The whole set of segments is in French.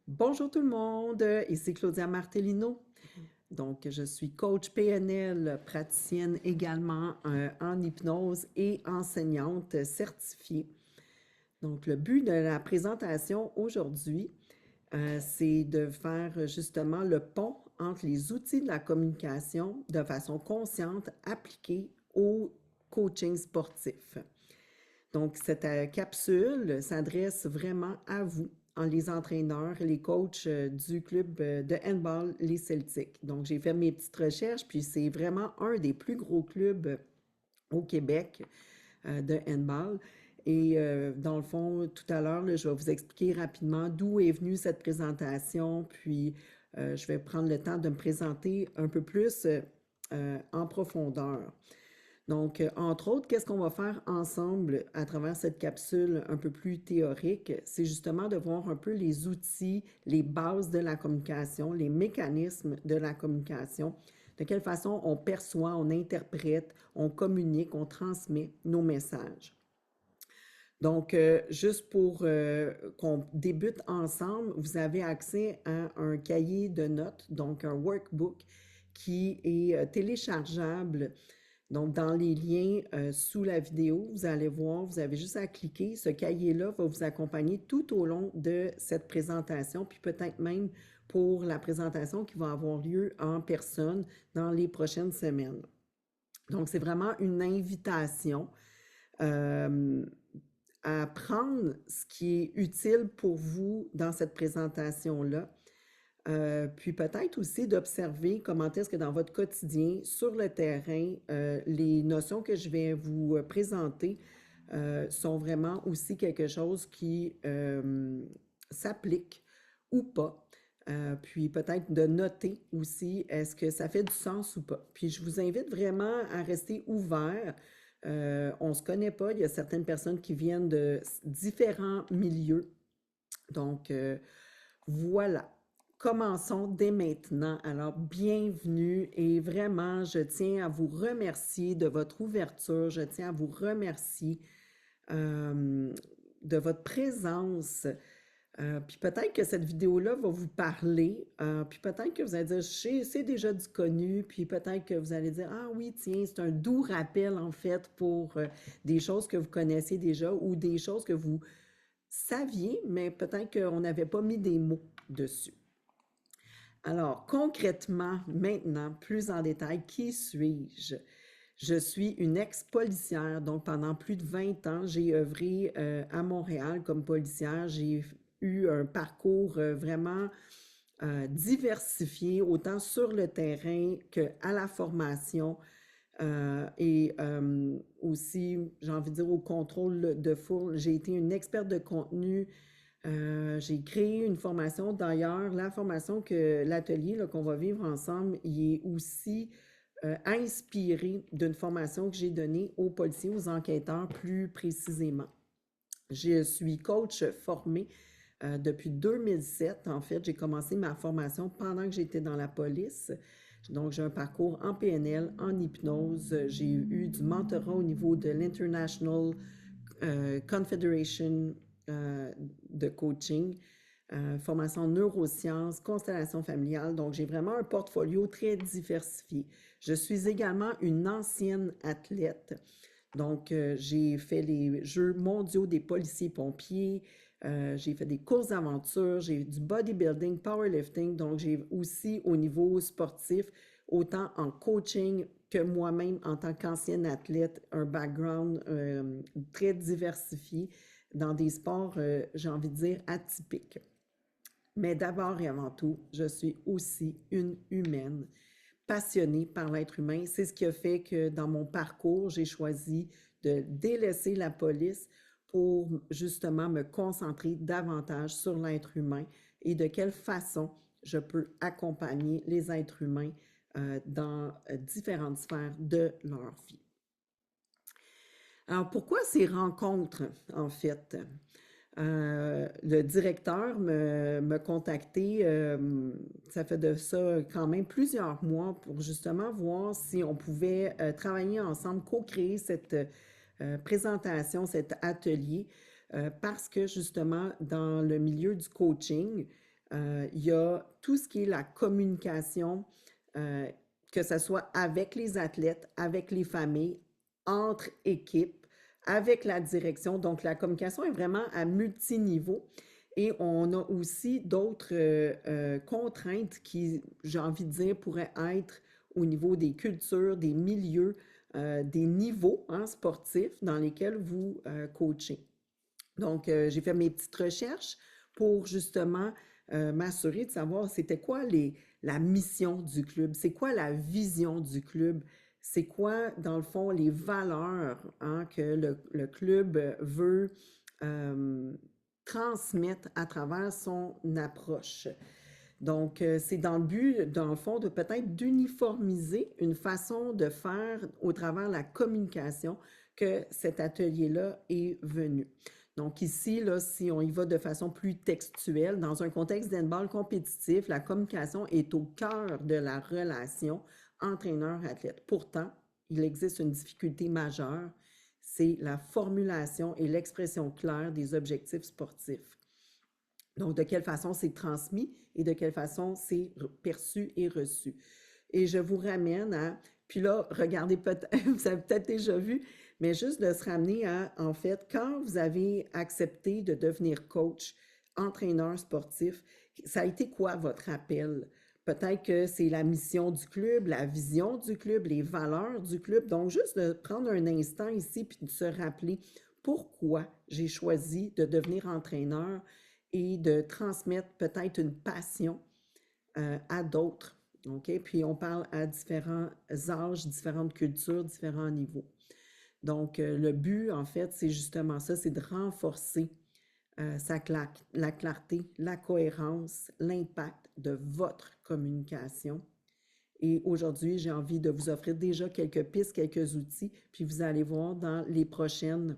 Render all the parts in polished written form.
Bonjour tout le monde, ici Claudia Martellino. Donc, je suis coach PNL, praticienne également en hypnose et enseignante certifiée. Donc, le but de la présentation aujourd'hui, c'est de faire justement le pont entre les outils de la communication de façon consciente appliquée au coaching sportif. Donc, cette capsule s'adresse vraiment à vous, les entraîneurs, les coachs du club de handball, les Celtics. Donc, j'ai fait mes petites recherches, puis c'est vraiment un des plus gros clubs au Québec de handball. Et dans le fond, tout à l'heure, je vais vous expliquer rapidement d'où est venue cette présentation, puis je vais prendre le temps de me présenter un peu plus en profondeur. Donc, entre autres, qu'est-ce qu'on va faire ensemble à travers cette capsule un peu plus théorique? C'est justement de voir un peu les outils, les bases de la communication, les mécanismes de la communication, de quelle façon on perçoit, on interprète, on communique, on transmet nos messages. Donc, juste pour qu'on débute ensemble, vous avez accès à un cahier de notes, donc un workbook qui est téléchargeable. Donc, dans les liens sous la vidéo, vous allez voir, vous avez juste à cliquer. Ce cahier-là va vous accompagner tout au long de cette présentation, puis peut-être même pour la présentation qui va avoir lieu en personne dans les prochaines semaines. Donc, c'est vraiment une invitation à prendre ce qui est utile pour vous dans cette présentation-là. Puis peut-être aussi d'observer comment est-ce que dans votre quotidien, sur le terrain, les notions que je vais vous présenter sont vraiment aussi quelque chose qui s'applique ou pas. Puis peut-être de noter aussi, est-ce que ça fait du sens ou pas. Puis je vous invite vraiment à rester ouvert. On ne se connaît pas, il y a certaines personnes qui viennent de différents milieux. Donc, voilà. Commençons dès maintenant. Alors, bienvenue et vraiment, je tiens à vous remercier de votre ouverture. Je tiens à vous remercier de votre présence. Puis peut-être que cette vidéo-là va vous parler, puis peut-être que vous allez dire, c'est déjà du connu, puis peut-être que vous allez dire, ah oui, tiens, c'est un doux rappel en fait pour des choses que vous connaissiez déjà ou des choses que vous saviez, mais peut-être qu'on n'avait pas mis des mots dessus. Alors, concrètement, maintenant, plus en détail, qui suis-je? Je suis une ex-policière, donc pendant plus de 20 ans, j'ai œuvré à Montréal comme policière. J'ai eu un parcours vraiment diversifié, autant sur le terrain qu'à la formation et aussi, j'ai envie de dire, au contrôle de foule. J'ai été une experte de contenu. J'ai créé une formation. D'ailleurs, la formation que l'atelier qu'on va vivre ensemble, il est aussi inspiré d'une formation que j'ai donnée aux policiers, aux enquêteurs plus précisément. Je suis coach formé depuis 2007. En fait, j'ai commencé ma formation pendant que j'étais dans la police. Donc, j'ai un parcours en PNL, en hypnose. J'ai eu du mentorat au niveau de l'International Confederation de coaching, formation en neurosciences, constellation familiale. Donc, j'ai vraiment un portfolio très diversifié. Je suis également une ancienne athlète. Donc, j'ai fait les Jeux mondiaux des policiers-pompiers, j'ai fait des courses d'aventure, j'ai du bodybuilding, powerlifting. Donc, j'ai aussi au niveau sportif, autant en coaching que moi-même en tant qu'ancienne athlète, un background très diversifié dans des sports, j'ai envie de dire, atypiques. Mais d'abord et avant tout, je suis aussi une humaine passionnée par l'être humain. C'est ce qui a fait que dans mon parcours, j'ai choisi de délaisser la police pour justement me concentrer davantage sur l'être humain et de quelle façon je peux accompagner les êtres humains dans différentes sphères de leur vie. Alors, pourquoi ces rencontres, en fait? Le directeur me contacté, ça fait de ça quand même plusieurs mois pour justement voir si on pouvait travailler ensemble, co-créer cette présentation, cet atelier, parce que justement, dans le milieu du coaching, Il y a tout ce qui est la communication, euh, que ce soit avec les athlètes, avec les familles, entre équipes, avec la direction. Donc, la communication est vraiment à multiniveau. Et on a aussi d'autres contraintes qui, j'ai envie de dire, pourraient être au niveau des cultures, des milieux, des niveaux hein, sportifs dans lesquels vous coachez. Donc, j'ai fait mes petites recherches pour justement m'assurer de savoir c'était quoi la mission du club, c'est quoi la vision du club, c'est quoi, dans le fond, les valeurs hein, que le club veut euh, transmettre à travers son approche. Donc, c'est dans le but, dans le fond, de peut-être d'uniformiser une façon de faire au travers de la communication que cet atelier-là est venu. Donc ici, là, si on y va de façon plus textuelle, dans un contexte d'handball compétitif, la communication est au cœur de la relation entraîneur-athlète. Pourtant, il existe une difficulté majeure, c'est la formulation et l'expression claire des objectifs sportifs. Donc, de quelle façon c'est transmis et de quelle façon c'est perçu et reçu. Et je vous ramène à, puis là, regardez peut-être, vous avez peut-être déjà vu, mais juste de se ramener à, en fait, quand vous avez accepté de devenir coach, entraîneur sportif, ça a été quoi votre appel? Peut-être que c'est la mission du club, la vision du club, les valeurs du club. Donc, juste de prendre un instant ici puis de se rappeler pourquoi j'ai choisi de devenir entraîneur et de transmettre peut-être une passion à d'autres. OK? Puis on parle à différents âges, différentes cultures, différents niveaux. Donc, le but, en fait, c'est justement ça, c'est de renforcer la clarté, la cohérence, l'impact de votre communication. Et aujourd'hui, j'ai envie de vous offrir déjà quelques pistes, quelques outils, puis vous allez voir dans les prochaines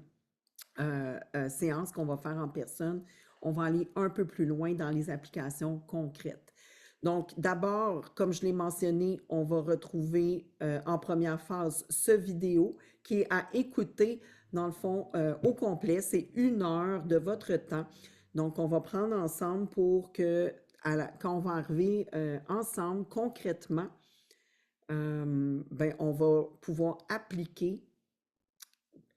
séances qu'on va faire en personne, on va aller un peu plus loin dans les applications concrètes. Donc, d'abord, comme je l'ai mentionné, on va retrouver en première phase ce vidéo qui est à écouter, dans le fond, au complet. C'est 1 heure de votre temps. Donc, on va prendre ensemble pour que, quand on va arriver ensemble concrètement, ben, on va pouvoir appliquer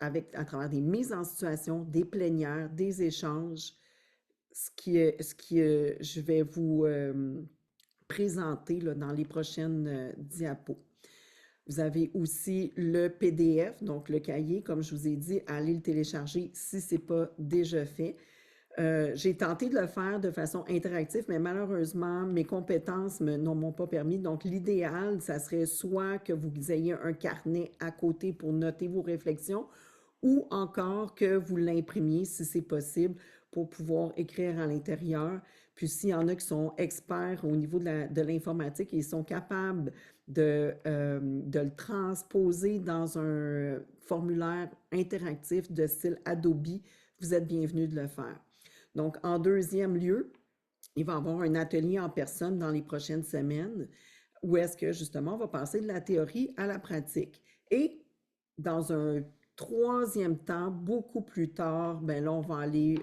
à travers des mises en situation, des plénières, des échanges, je vais vous présenter là, dans les prochaines diapos. Vous avez aussi le PDF, donc le cahier, comme je vous ai dit, allez le télécharger si ce n'est pas déjà fait. J'ai tenté de le faire de façon interactive, mais malheureusement, mes compétences n'en m'ont pas permis. Donc, l'idéal, ça serait soit que vous ayez un carnet à côté pour noter vos réflexions ou encore que vous l'imprimiez si c'est possible pour pouvoir écrire à l'intérieur. Puis s'il y en a qui sont experts au niveau de l'informatique et ils sont capables de le transposer dans un formulaire interactif de style Adobe, vous êtes bienvenus de le faire. Donc, en deuxième lieu, il va y avoir un atelier en personne dans les prochaines semaines où est-ce que justement on va passer de la théorie à la pratique. Et dans un troisième temps, beaucoup plus tard, ben là, on va aller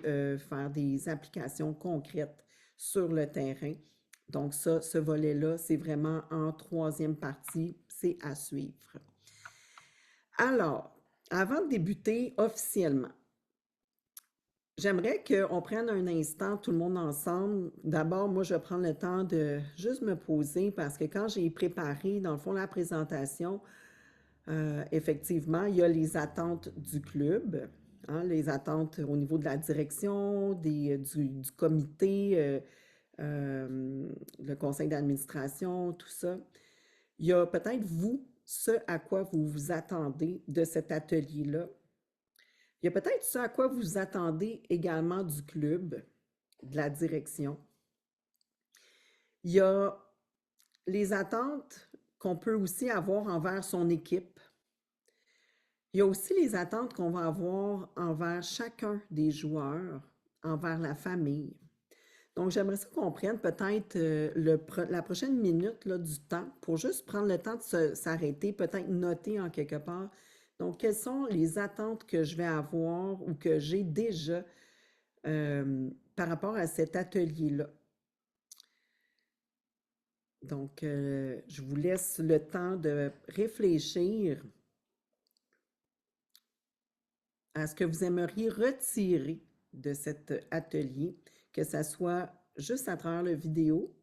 faire des applications concrètes sur le terrain. Donc ça, ce volet-là, c'est vraiment en troisième partie, c'est à suivre. Alors, avant de débuter officiellement, j'aimerais qu'on prenne un instant, tout le monde ensemble. D'abord, moi, je vais prendre le temps de juste me poser parce que quand j'ai préparé, dans le fond, la présentation, effectivement, il y a les attentes du club, hein, les attentes au niveau de la direction, du comité, le conseil d'administration, tout ça. Il y a peut-être vous, ce à quoi vous vous attendez de cet atelier-là. Il y a peut-être ce à quoi vous vous attendez également du club, de la direction. Il y a les attentes qu'on peut aussi avoir envers son équipe. Il y a aussi les attentes qu'on va avoir envers chacun des joueurs, envers la famille. Donc, j'aimerais ça qu'on prenne peut-être la prochaine minute là, du temps pour juste prendre le temps de s'arrêter, peut-être noter en quelque part. Donc, quelles sont les attentes que je vais avoir ou que j'ai déjà par rapport à cet atelier-là? Donc, je vous laisse le temps de réfléchir à ce que vous aimeriez retirer de cet atelier, que ça soit juste à travers la vidéo,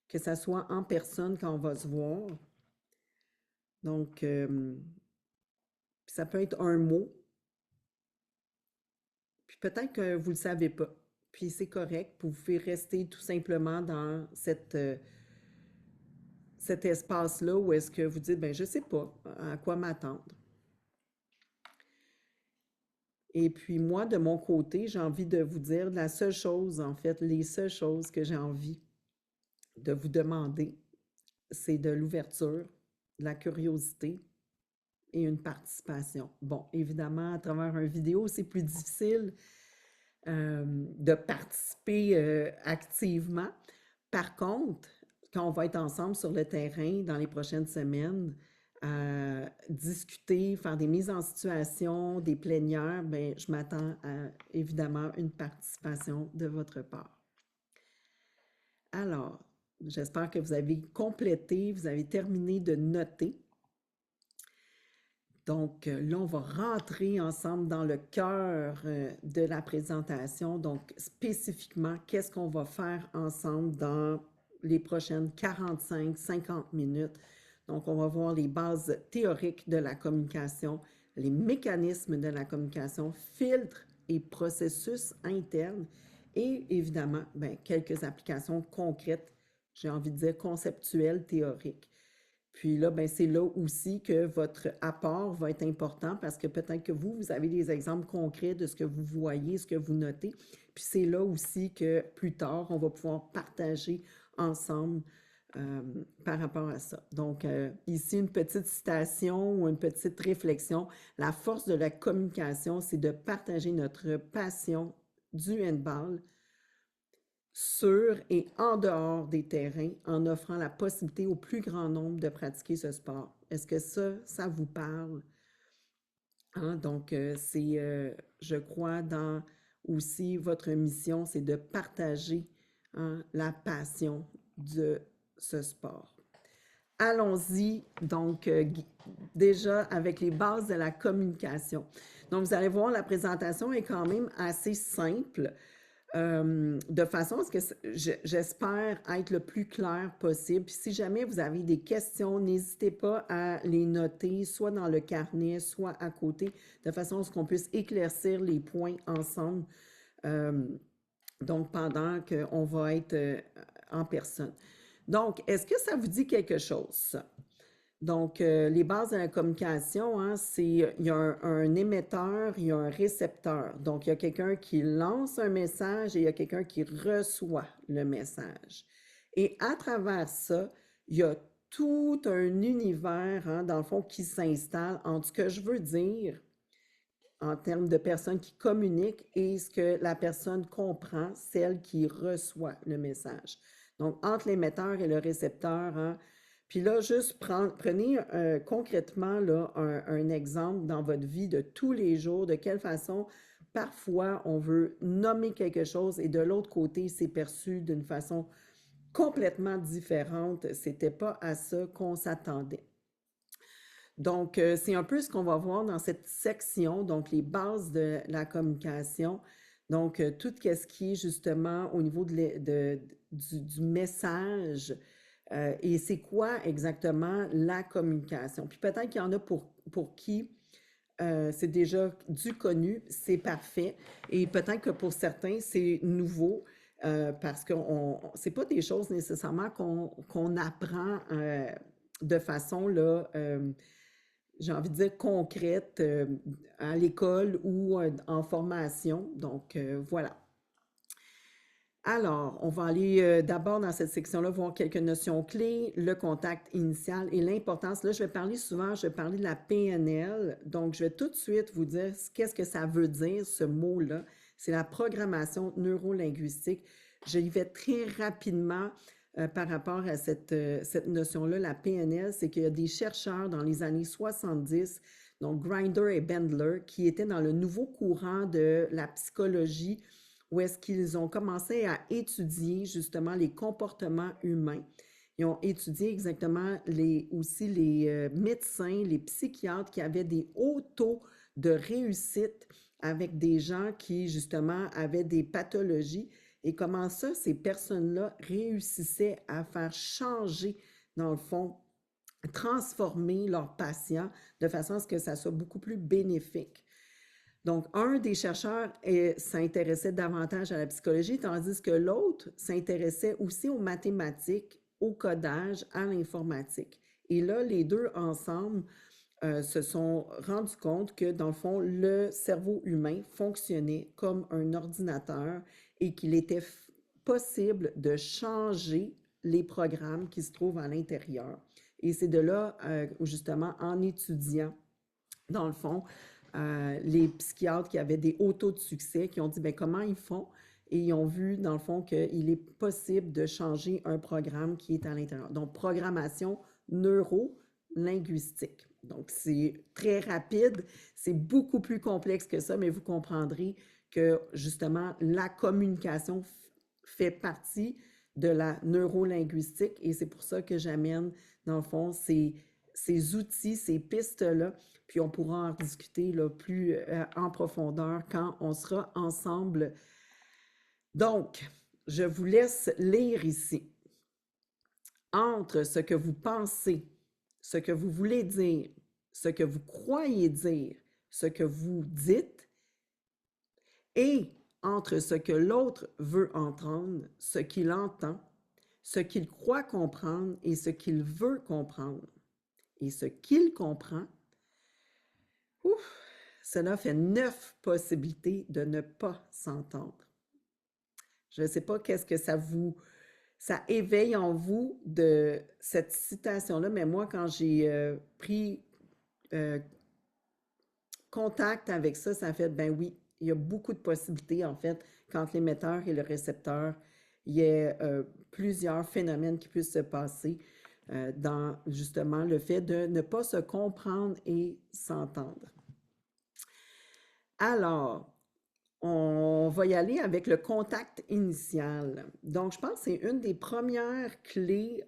que ça soit en personne quand on va se voir. Donc, ça peut être un mot, puis peut-être que vous ne le savez pas. Puis c'est correct, vous pouvez rester tout simplement dans cet espace-là où est-ce que vous dites, ben je ne sais pas à quoi m'attendre. Et puis moi, de mon côté, j'ai envie de vous dire la seule chose, en fait, les seules choses que j'ai envie de vous demander, c'est de l'ouverture, de la curiosité et une participation. Bon, évidemment, à travers une vidéo, c'est plus difficile de participer activement. Par contre, quand on va être ensemble sur le terrain dans les prochaines semaines, discuter, faire des mises en situation, des plénières, bien, je m'attends à évidemment une participation de votre part. Alors, j'espère que vous avez complété, vous avez terminé de noter. Donc, là, on va rentrer ensemble dans le cœur de la présentation. Donc, spécifiquement, qu'est-ce qu'on va faire ensemble dans les prochaines 45-50 minutes. Donc, on va voir les bases théoriques de la communication, les mécanismes de la communication, filtres et processus internes et évidemment, bien, quelques applications concrètes, j'ai envie de dire conceptuelles, théoriques. Puis là, ben, c'est là aussi que votre apport va être important parce que peut-être que vous avez des exemples concrets de ce que vous voyez, ce que vous notez. Puis c'est là aussi que plus tard, on va pouvoir partager ensemble par rapport à ça. Donc, ici, une petite citation ou une petite réflexion. La force de la communication, c'est de partager notre passion du handball sur et en dehors des terrains en offrant la possibilité au plus grand nombre de pratiquer ce sport. Est-ce que ça vous parle? Hein? Donc, je crois, dans aussi votre mission, c'est de partager hein, la passion de ce sport. Allons-y, donc, déjà avec les bases de la communication. Donc, vous allez voir, la présentation est quand même assez simple. De façon à ce que j'espère être le plus clair possible. Puis si jamais vous avez des questions, n'hésitez pas à les noter, soit dans le carnet, soit à côté, de façon à ce qu'on puisse éclaircir les points ensemble, donc pendant qu'on va être en personne. Donc, est-ce que ça vous dit quelque chose, ça? Donc, les bases de la communication, hein, il y a un émetteur, il y a un récepteur. Donc, il y a quelqu'un qui lance un message et il y a quelqu'un qui reçoit le message. Et à travers ça, il y a tout un univers, hein, dans le fond, qui s'installe entre ce que je veux dire en termes de personnes qui communiquent et ce que la personne comprend, celle qui reçoit le message. Donc, entre l'émetteur et le récepteur, hein, puis là, juste prenez concrètement là, un exemple dans votre vie de tous les jours, de quelle façon parfois on veut nommer quelque chose et de l'autre côté, c'est perçu d'une façon complètement différente. C'était pas à ça qu'on s'attendait. Donc, c'est un peu ce qu'on va voir dans cette section, donc les bases de la communication. Donc, tout ce qui est justement au niveau du message, et c'est quoi exactement la communication. Puis peut-être qu'il y en a pour qui c'est déjà du connu, c'est parfait. Et peut-être que pour certains, c'est nouveau parce que c'est pas des choses nécessairement qu'on apprend de façon, là, j'ai envie de dire concrète à l'école ou en formation. Donc, voilà. Alors, on va aller d'abord dans cette section-là voir quelques notions clés, le contact initial et l'importance. Là, je vais parler souvent, je vais parler de la PNL. Donc, je vais tout de suite vous dire qu'est-ce que ça veut dire, ce mot-là. C'est la programmation neurolinguistique. Je y vais très rapidement par rapport à cette notion-là, la PNL. C'est qu'il y a des chercheurs dans les années 70, donc Grinder et Bendler, qui étaient dans le nouveau courant de la psychologie, où est-ce qu'ils ont commencé à étudier justement les comportements humains. Ils ont étudié exactement aussi les médecins, les psychiatres qui avaient des hauts taux de réussite avec des gens qui, justement, avaient des pathologies et comment ça, ces personnes-là réussissaient à faire changer, dans le fond, transformer leurs patients de façon à ce que ça soit beaucoup plus bénéfique. Donc, un des chercheurs s'intéressait davantage à la psychologie, tandis que l'autre s'intéressait aussi aux mathématiques, au codage, à l'informatique. Et là, les deux ensemble se sont rendus compte que, dans le fond, le cerveau humain fonctionnait comme un ordinateur et qu'il était possible de changer les programmes qui se trouvent à l'intérieur. Et c'est de là, justement, en étudiant, dans le fond, les psychiatres qui avaient des hauts taux de succès, qui ont dit, bien, comment ils font? Et ils ont vu, dans le fond, qu'il est possible de changer un programme qui est à l'intérieur. Donc, programmation neuro-linguistique. Donc, c'est très rapide, c'est beaucoup plus complexe que ça, mais vous comprendrez que, justement, la communication fait partie de la neurolinguistique et c'est pour ça que j'amène, dans le fond, ces outils, ces pistes-là, puis on pourra en discuter là, plus en profondeur quand on sera ensemble. Donc, je vous laisse lire ici. Entre ce que vous pensez, ce que vous voulez dire, ce que vous croyez dire, ce que vous dites, et entre ce que l'autre veut entendre, ce qu'il entend, ce qu'il croit comprendre et ce qu'il veut comprendre, et ce qu'il comprend, ouf, cela fait 9 possibilités de ne pas s'entendre. Je ne sais pas qu'est-ce que ça éveille en vous de cette citation-là, mais moi, quand j'ai pris contact avec ça, ça a fait, ben oui, il y a beaucoup de possibilités, en fait, qu'entre l'émetteur et le récepteur, il y a plusieurs phénomènes qui puissent se passer dans, justement, le fait de ne pas se comprendre et s'entendre. Alors, on va y aller avec le contact initial. Donc, je pense que c'est une des premières clés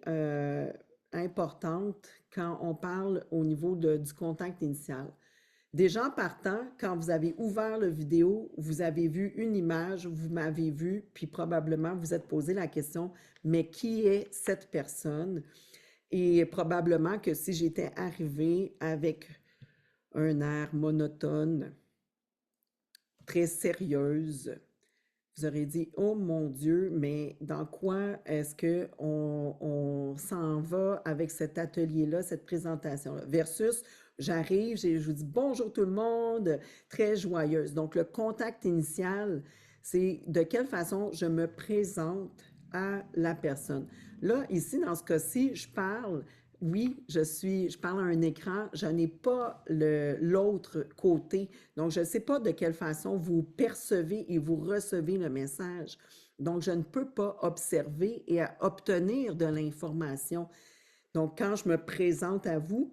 importantes quand on parle au niveau du contact initial. Déjà en partant, quand vous avez ouvert la vidéo, vous avez vu une image, vous m'avez vu, puis probablement vous êtes posé la question, mais qui est cette personne? Et probablement que si j'étais arrivée avec un air monotone, très sérieuse, vous aurez dit, oh mon Dieu, mais dans quoi est-ce qu'on s'en va avec cet atelier-là, cette présentation-là? Versus, j'arrive, je vous dis bonjour tout le monde, très joyeuse. Donc, le contact initial, c'est de quelle façon je me présente à la personne. Là, ici, dans ce cas-ci, je parle, oui, je parle à un écran, je n'ai pas l'autre côté. Donc, je ne sais pas de quelle façon vous percevez et vous recevez le message. Donc, je ne peux pas observer et obtenir de l'information. Donc, quand je me présente à vous,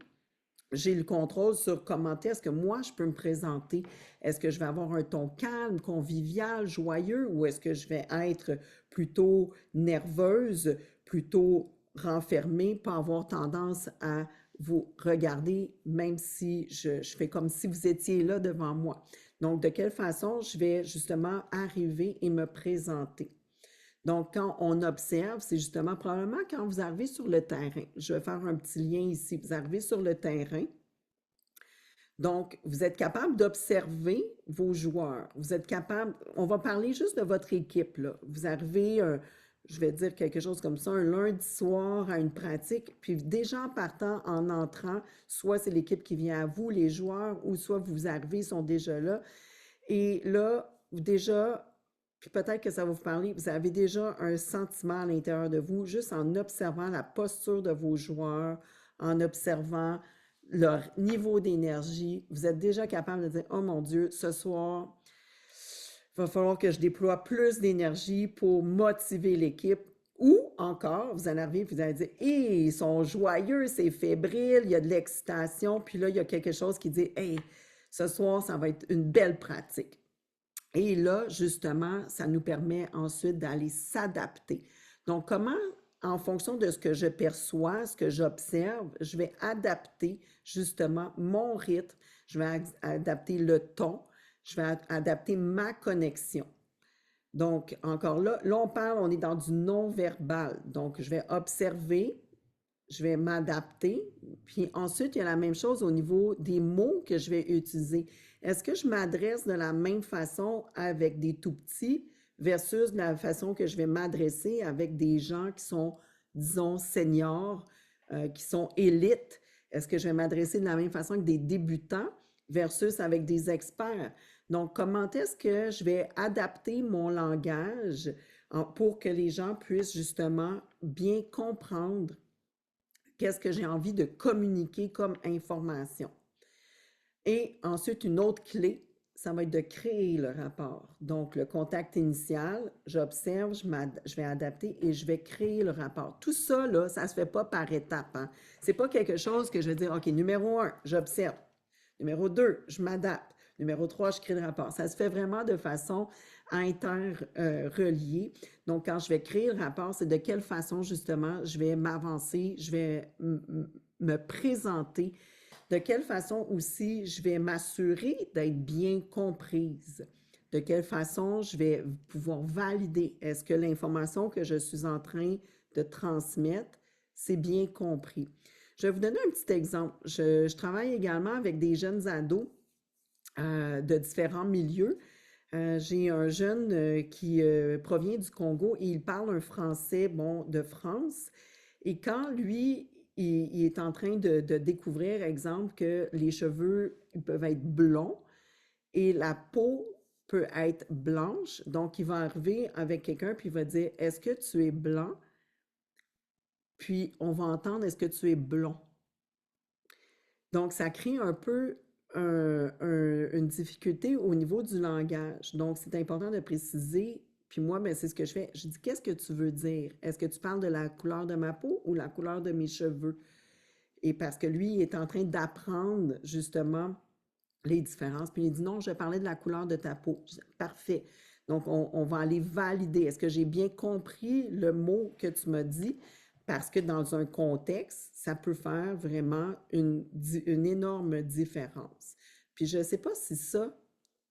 j'ai le contrôle sur comment est-ce que moi, je peux me présenter. Est-ce que je vais avoir un ton calme, convivial, joyeux, ou est-ce que je vais être plutôt nerveuse, plutôt renfermée, pas avoir tendance à vous regarder, même si je fais comme si vous étiez là devant moi. Donc, de quelle façon je vais justement arriver et me présenter. Donc, quand on observe, c'est justement probablement quand vous arrivez sur le terrain. Je vais faire un petit lien ici. Vous arrivez sur le terrain. Donc, vous êtes capable d'observer vos joueurs. Vous êtes capable, on va parler juste de votre équipe, là. Vous arrivez, je vais dire quelque chose comme ça, un lundi soir à une pratique, puis déjà en partant, en entrant, soit c'est l'équipe qui vient à vous, les joueurs, ou soit vous arrivez, ils sont déjà là. Et là, déjà, puis peut-être que ça va vous parler, vous avez déjà un sentiment à l'intérieur de vous, juste en observant la posture de vos joueurs, en observant leur niveau d'énergie, vous êtes déjà capable de dire, oh mon Dieu, ce soir, il va falloir que je déploie plus d'énergie pour motiver l'équipe. Ou encore, vous en arrivez, vous allez dire, hey, ils sont joyeux, c'est fébrile, il y a de l'excitation, puis là, il y a quelque chose qui dit, hey, ce soir, ça va être une belle pratique. Et là, justement, ça nous permet ensuite d'aller s'adapter. Donc, comment en fonction de ce que je perçois, ce que j'observe, je vais adapter justement mon rythme, je vais adapter le ton, je vais adapter ma connexion. Donc, encore là, on parle, on est dans du non-verbal. Donc, je vais observer, je vais m'adapter. Puis ensuite, il y a la même chose au niveau des mots que je vais utiliser. Est-ce que je m'adresse de la même façon avec des tout petits versus la façon que je vais m'adresser avec des gens qui sont, disons, seniors, qui sont élites? Est-ce que je vais m'adresser de la même façon que des débutants versus avec des experts? Donc, comment est-ce que je vais adapter mon langage pour que les gens puissent justement bien comprendre qu'est-ce que j'ai envie de communiquer comme information? Et ensuite, une autre clé, ça va être de créer le rapport. Donc, le contact initial, j'observe, je vais adapter et je vais créer le rapport. Tout ça, là, ça ne se fait pas par étapes. Hein. Ce n'est pas quelque chose que je vais dire, OK, numéro 1, j'observe. Numéro 2, je m'adapte. Numéro 3, je crée le rapport. Ça se fait vraiment de façon interreliée. Donc, quand je vais créer le rapport, c'est de quelle façon, justement, je vais m'avancer, je vais me présenter, de quelle façon aussi je vais m'assurer d'être bien comprise, de quelle façon je vais pouvoir valider. Est-ce que l'information que je suis en train de transmettre, c'est bien compris? Je vais vous donner un petit exemple. Je travaille également avec des jeunes ados de différents milieux. J'ai un jeune qui provient du Congo et il parle un français, bon, de France. Et quand lui, il est en train de découvrir, exemple, que les cheveux ils peuvent être blonds et la peau peut être blanche, donc il va arriver avec quelqu'un puis il va dire, est-ce que tu es blanc? Puis on va entendre, est-ce que tu es blond? Donc, ça crée un peu une difficulté au niveau du langage. Donc, c'est important de préciser. Puis moi, ben, c'est ce que je fais. Je dis, qu'est-ce que tu veux dire? Est-ce que tu parles de la couleur de ma peau ou la couleur de mes cheveux? Et parce que lui, il est en train d'apprendre justement les différences. Puis il dit, non, je parlais de la couleur de ta peau. Je dis, parfait. Donc, on va aller valider. Est-ce que j'ai bien compris le mot que tu m'as dit? Parce que dans un contexte, ça peut faire vraiment une énorme différence. Puis je ne sais pas si ça,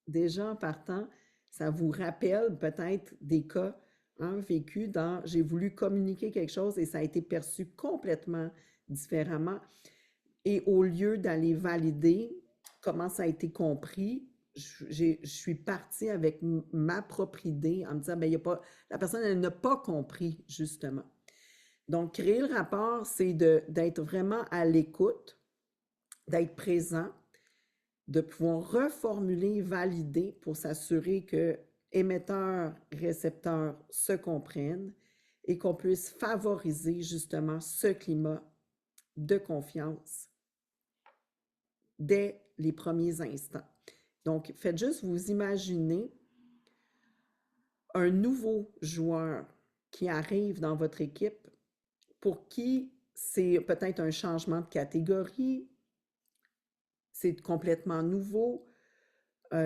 déjà en partant, ça vous rappelle peut-être des cas vécus dans j'ai voulu communiquer quelque chose et ça a été perçu complètement différemment. Et au lieu d'aller valider comment ça a été compris, je suis partie avec ma propre idée en me disant, ben, la personne, elle n'a pas compris, justement. Donc, créer le rapport, c'est d'être vraiment à l'écoute, d'être présent, de pouvoir reformuler, valider pour s'assurer que émetteur, récepteur se comprennent et qu'on puisse favoriser justement ce climat de confiance dès les premiers instants. Donc, faites juste vous imaginer un nouveau joueur qui arrive dans votre équipe pour qui c'est peut-être un changement de catégorie, c'est complètement nouveau,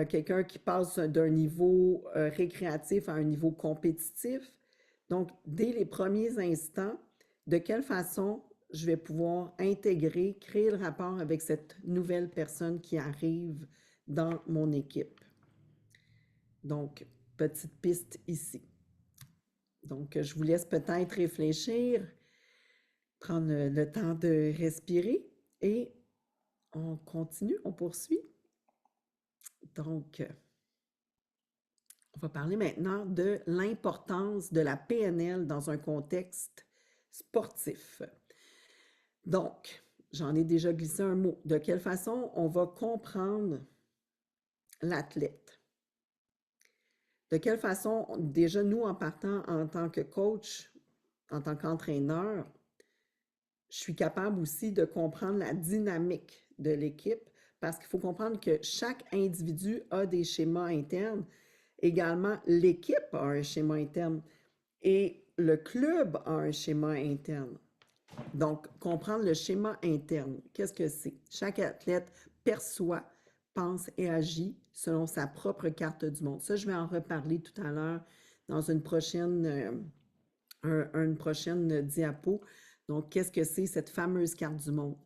quelqu'un qui passe d'un niveau récréatif à un niveau compétitif. Donc, dès les premiers instants, de quelle façon je vais pouvoir intégrer, créer le rapport avec cette nouvelle personne qui arrive dans mon équipe. Donc, petite piste ici. Donc, je vous laisse peut-être réfléchir, prendre le temps de respirer et on continue, on poursuit. Donc, on va parler maintenant de l'importance de la PNL dans un contexte sportif. Donc, j'en ai déjà glissé un mot. De quelle façon on va comprendre l'athlète? De quelle façon, déjà nous en partant en tant que coach, en tant qu'entraîneur, je suis capable aussi de comprendre la dynamique de l'équipe parce qu'il faut comprendre que chaque individu a des schémas internes. Également, l'équipe a un schéma interne et le club a un schéma interne. Donc, comprendre le schéma interne, qu'est-ce que c'est? Chaque athlète perçoit, pense et agit selon sa propre carte du monde. Ça, je vais en reparler tout à l'heure dans un prochain une prochaine diapo. Donc, qu'est-ce que c'est cette fameuse carte du monde?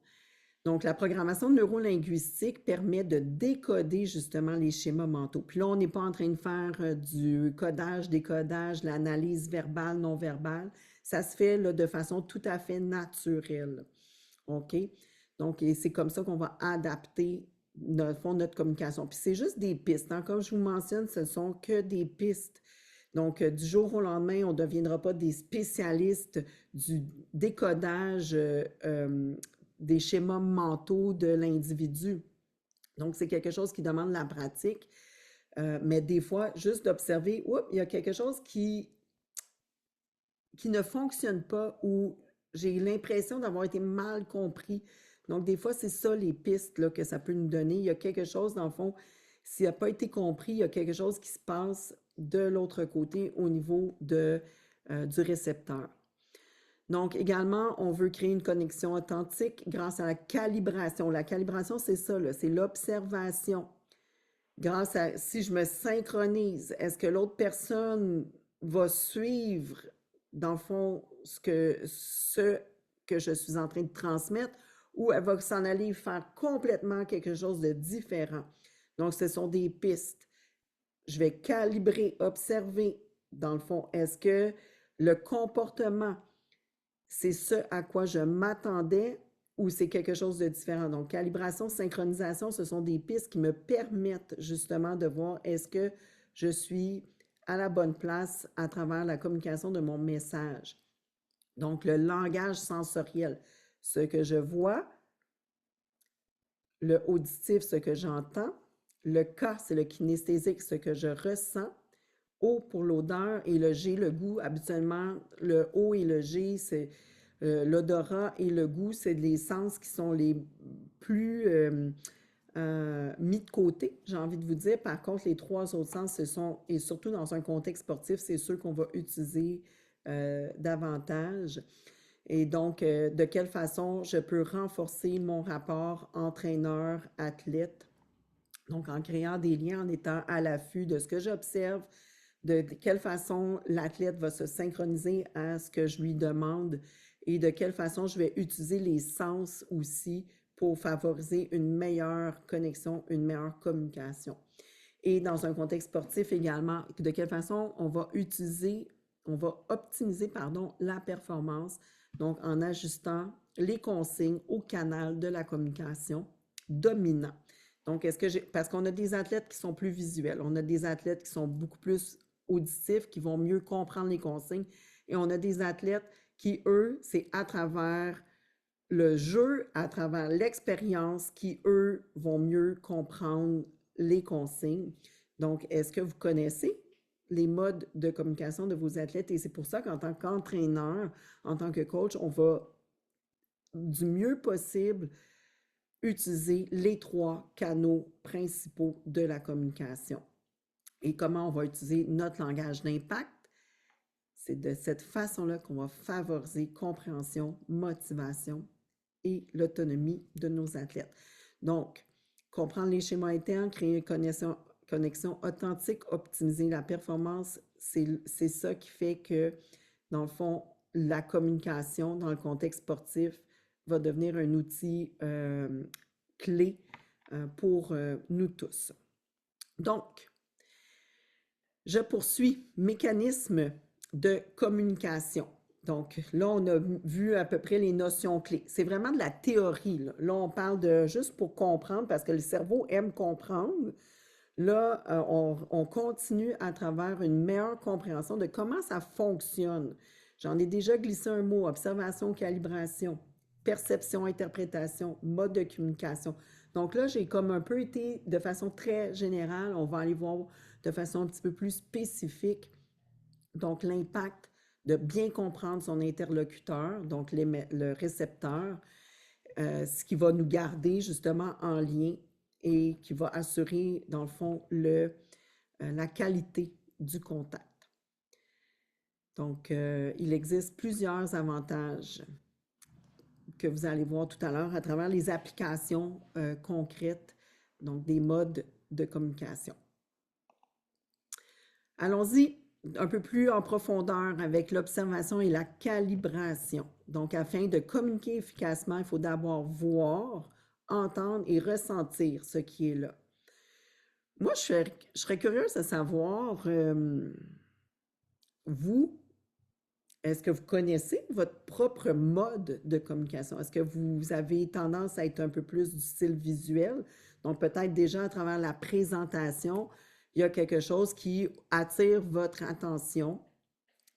Donc, la programmation neurolinguistique permet de décoder justement les schémas mentaux. Puis là, on n'est pas en train de faire du codage, décodage, l'analyse verbale, non verbale. Ça se fait là, de façon tout à fait naturelle. OK? Donc, c'est comme ça qu'on va adapter notre communication. Puis c'est juste des pistes, hein. Comme je vous mentionne, ce ne sont que des pistes. Donc, du jour au lendemain, on ne deviendra pas des spécialistes du décodage des schémas mentaux de l'individu. Donc, c'est quelque chose qui demande la pratique. Mais des fois, juste d'observer, oups, il y a quelque chose qui ne fonctionne pas ou j'ai l'impression d'avoir été mal compris. Donc, des fois, c'est ça les pistes là, que ça peut nous donner. Il y a quelque chose, dans le fond, s'il n'a pas été compris, il y a quelque chose qui se passe de l'autre côté au niveau du récepteur. Donc, également, on veut créer une connexion authentique grâce à la calibration. La calibration, c'est ça, c'est l'observation. Grâce à, si je me synchronise, est-ce que l'autre personne va suivre, dans le fond, ce que je suis en train de transmettre, ou elle va s'en aller faire complètement quelque chose de différent. Donc, ce sont des pistes. Je vais calibrer, observer, dans le fond, est-ce que le comportement, c'est ce à quoi je m'attendais ou c'est quelque chose de différent. Donc, calibration, synchronisation, ce sont des pistes qui me permettent justement de voir est-ce que je suis à la bonne place à travers la communication de mon message. Donc, le langage sensoriel, ce que je vois, le auditif, ce que j'entends, le K, c'est le kinesthésique, ce que je ressens, O pour l'odeur et le G, le goût. Habituellement, le O et le G, c'est l'odorat et le goût, c'est les sens qui sont les plus mis de côté, j'ai envie de vous dire. Par contre, les trois autres sens, ce sont, et surtout dans un contexte sportif, c'est ceux qu'on va utiliser davantage. Et donc, de quelle façon je peux renforcer mon rapport entraîneur-athlète. Donc, en créant des liens, en étant à l'affût de ce que j'observe, de quelle façon l'athlète va se synchroniser à ce que je lui demande et de quelle façon je vais utiliser les sens aussi pour favoriser une meilleure connexion, une meilleure communication. Et dans un contexte sportif également, de quelle façon on va optimiser, la performance, donc en ajustant les consignes au canal de la communication dominant. Donc, parce qu'on a des athlètes qui sont plus visuels, on a des athlètes qui sont beaucoup plus auditifs, qui vont mieux comprendre les consignes, et on a des athlètes qui, eux, c'est à travers le jeu, à travers l'expérience, qui, eux, vont mieux comprendre les consignes. Donc, est-ce que vous connaissez les modes de communication de vos athlètes? Et c'est pour ça qu'en tant qu'entraîneur, en tant que coach, on va du mieux possible utiliser les trois canaux principaux de la communication. Et comment on va utiliser notre langage d'impact? C'est de cette façon-là qu'on va favoriser compréhension, motivation et l'autonomie de nos athlètes. Donc, comprendre les schémas internes, créer une connexion authentique, optimiser la performance, c'est ça qui fait que, dans le fond, la communication dans le contexte sportif va devenir un outil clé pour nous tous. Donc, je poursuis. Mécanisme de communication. Donc, là, on a vu à peu près les notions clés. C'est vraiment de la théorie. Là, on parle de juste pour comprendre, parce que le cerveau aime comprendre. Là, on continue à travers une meilleure compréhension de comment ça fonctionne. J'en ai déjà glissé un mot, observation, calibration, perception, interprétation, mode de communication. Donc là, j'ai comme un peu été de façon très générale, on va aller voir de façon un petit peu plus spécifique. Donc, l'impact de bien comprendre son interlocuteur, donc le récepteur, ce qui va nous garder justement en lien et qui va assurer, dans le fond, la qualité du contact. Donc, il existe plusieurs avantages que vous allez voir tout à l'heure à travers les applications concrètes, donc des modes de communication. Allons-y un peu plus en profondeur avec l'observation et la calibration. Donc, afin de communiquer efficacement, il faut d'abord voir, entendre et ressentir ce qui est là. Moi, je serais curieuse de savoir, vous, est-ce que vous connaissez votre propre mode de communication? Est-ce que vous avez tendance à être un peu plus du style visuel? Donc, peut-être déjà à travers la présentation, il y a quelque chose qui attire votre attention.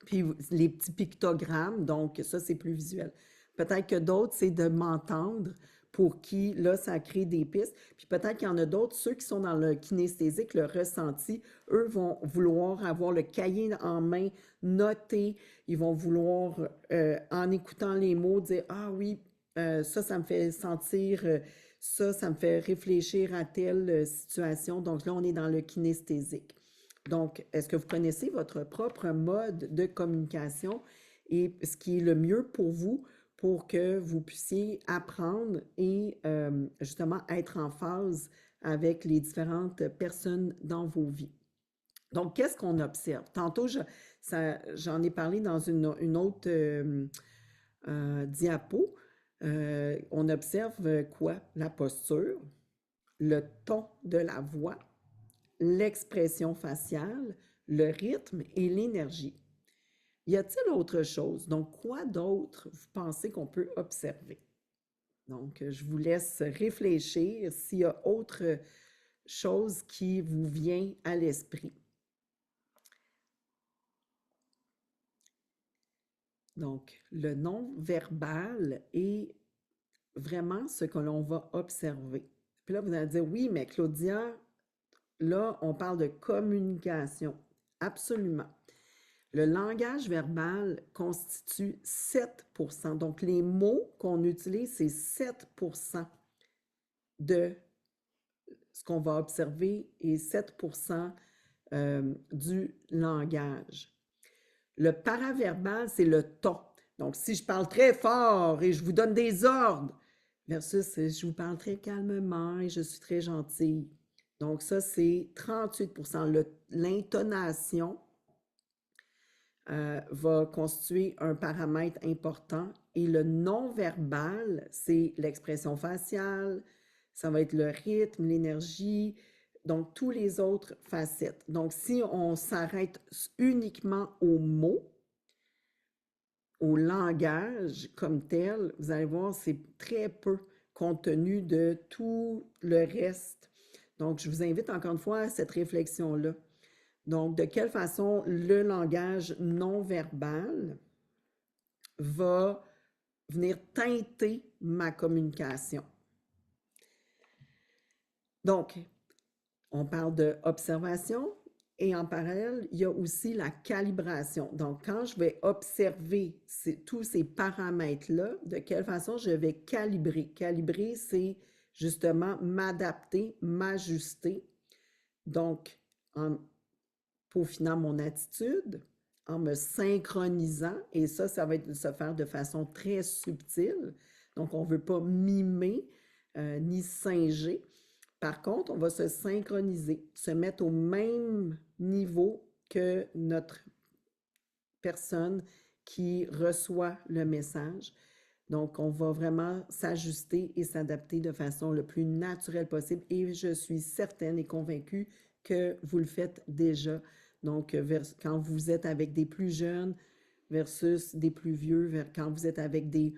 Puis les petits pictogrammes, donc ça, c'est plus visuel. Peut-être que d'autres, c'est de m'entendre pour qui, là, ça crée des pistes. Puis peut-être qu'il y en a d'autres, ceux qui sont dans le kinesthésique, le ressenti, eux vont vouloir avoir le cahier en main, noter, ils vont vouloir, en écoutant les mots, dire, ah oui, ça me fait sentir, ça me fait réfléchir à telle situation. Donc là, on est dans le kinesthésique. Donc, est-ce que vous connaissez votre propre mode de communication et ce qui est le mieux pour vous pour que vous puissiez apprendre et justement être en phase avec les différentes personnes dans vos vies? Donc, qu'est-ce qu'on observe? Tantôt, j'en ai parlé dans une autre diapo. On observe quoi? La posture, le ton de la voix, l'expression faciale, le rythme et l'énergie. Y a-t-il autre chose? Donc, quoi d'autre vous pensez qu'on peut observer? Donc, je vous laisse réfléchir s'il y a autre chose qui vous vient à l'esprit. Donc, le non-verbal est vraiment ce que l'on va observer. Puis là, vous allez dire, oui, mais Claudia, là, on parle de communication. Absolument. Le langage verbal constitue 7%. Donc, les mots qu'on utilise, c'est 7% de ce qu'on va observer et 7% du langage. Le paraverbal, c'est le ton. Donc, si je parle très fort et je vous donne des ordres, versus je vous parle très calmement et je suis très gentille. Donc, ça, c'est 38%. L'intonation va constituer un paramètre important. Et le non-verbal, c'est l'expression faciale, ça va être le rythme, l'énergie, donc tous les autres facettes. Donc, si on s'arrête uniquement aux mots, au langage comme tel, vous allez voir, c'est très peu compte tenu de tout le reste. Donc, je vous invite encore une fois à cette réflexion-là. Donc, de quelle façon le langage non verbal va venir teinter ma communication. Donc, on parle d'observation et en parallèle, il y a aussi la calibration. Donc, quand je vais observer tous ces paramètres-là, de quelle façon je vais calibrer? Calibrer, c'est justement m'adapter, m'ajuster. Donc, en peaufinant mon attitude, en me synchronisant, et ça va être se faire de façon très subtile. Donc, on ne veut pas mimer ni singer. Par contre, on va se synchroniser, se mettre au même niveau que notre personne qui reçoit le message. Donc, on va vraiment s'ajuster et s'adapter de façon le plus naturelle possible. Et je suis certaine et convaincue que vous le faites déjà. Donc, quand vous êtes avec des plus jeunes versus des plus vieux, quand vous êtes avec des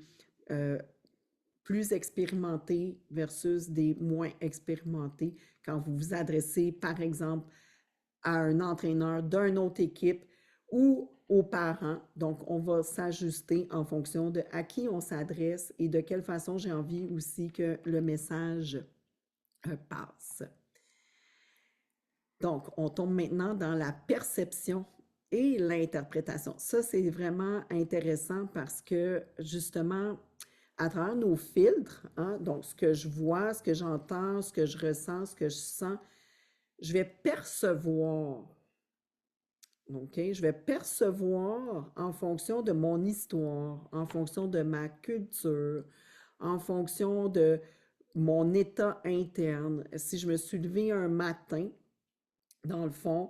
plus expérimentés versus des moins expérimentés, quand vous vous adressez, par exemple, à un entraîneur d'une autre équipe ou aux parents. Donc, on va s'ajuster en fonction de à qui on s'adresse et de quelle façon j'ai envie aussi que le message passe. Donc, on tombe maintenant dans la perception et l'interprétation. Ça, c'est vraiment intéressant parce que, justement, à travers nos filtres, hein, donc ce que je vois, ce que j'entends, ce que je ressens, ce que je sens, je vais percevoir. OK? Je vais percevoir en fonction de mon histoire, en fonction de ma culture, en fonction de mon état interne. Si je me suis levée un matin, dans le fond,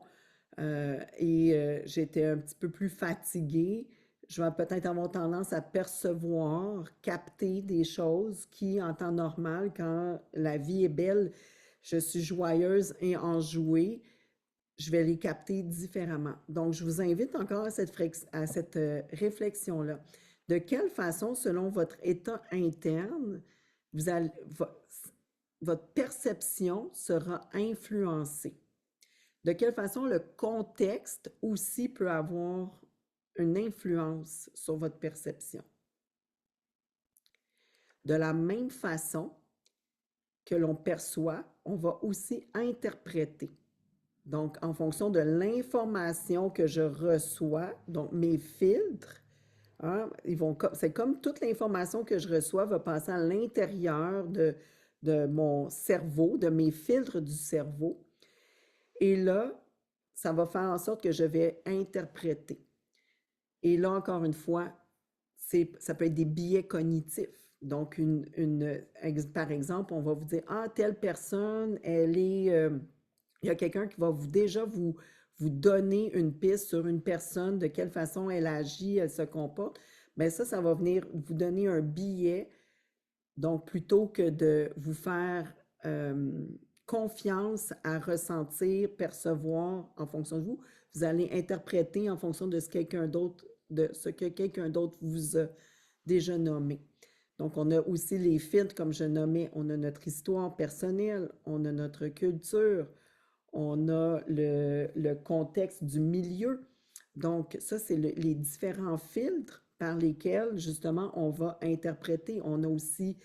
j'étais un petit peu plus fatiguée. Je vais peut-être avoir tendance à percevoir, capter des choses qui, en temps normal, quand la vie est belle, je suis joyeuse et enjouée, je vais les capter différemment. Donc, je vous invite encore à cette réflexion-là. De quelle façon, selon votre état interne, vous allez, votre perception sera influencée? De quelle façon le contexte aussi peut avoir une influence sur votre perception? De la même façon que l'on perçoit, on va aussi interpréter. Donc, en fonction de l'information que je reçois, donc mes filtres, hein, c'est comme toute l'information que je reçois va passer à l'intérieur de mon cerveau, de mes filtres du cerveau. Et là, ça va faire en sorte que je vais interpréter. Et là, encore une fois, ça peut être des biais cognitifs. Donc, par exemple, on va vous dire, ah, telle personne, il y a quelqu'un qui va déjà vous donner une piste sur une personne, de quelle façon elle agit, elle se comporte. Bien, ça va venir vous donner un biais. Donc, plutôt que de vous faire confiance à ressentir, percevoir en fonction de vous, vous allez interpréter en fonction de ce que quelqu'un d'autre vous a déjà nommé. Donc, on a aussi les filtres, comme je nommais, on a notre histoire personnelle, on a notre culture, on a le contexte du milieu. Donc, ça, c'est les différents filtres par lesquels, justement, on va interpréter. On a aussi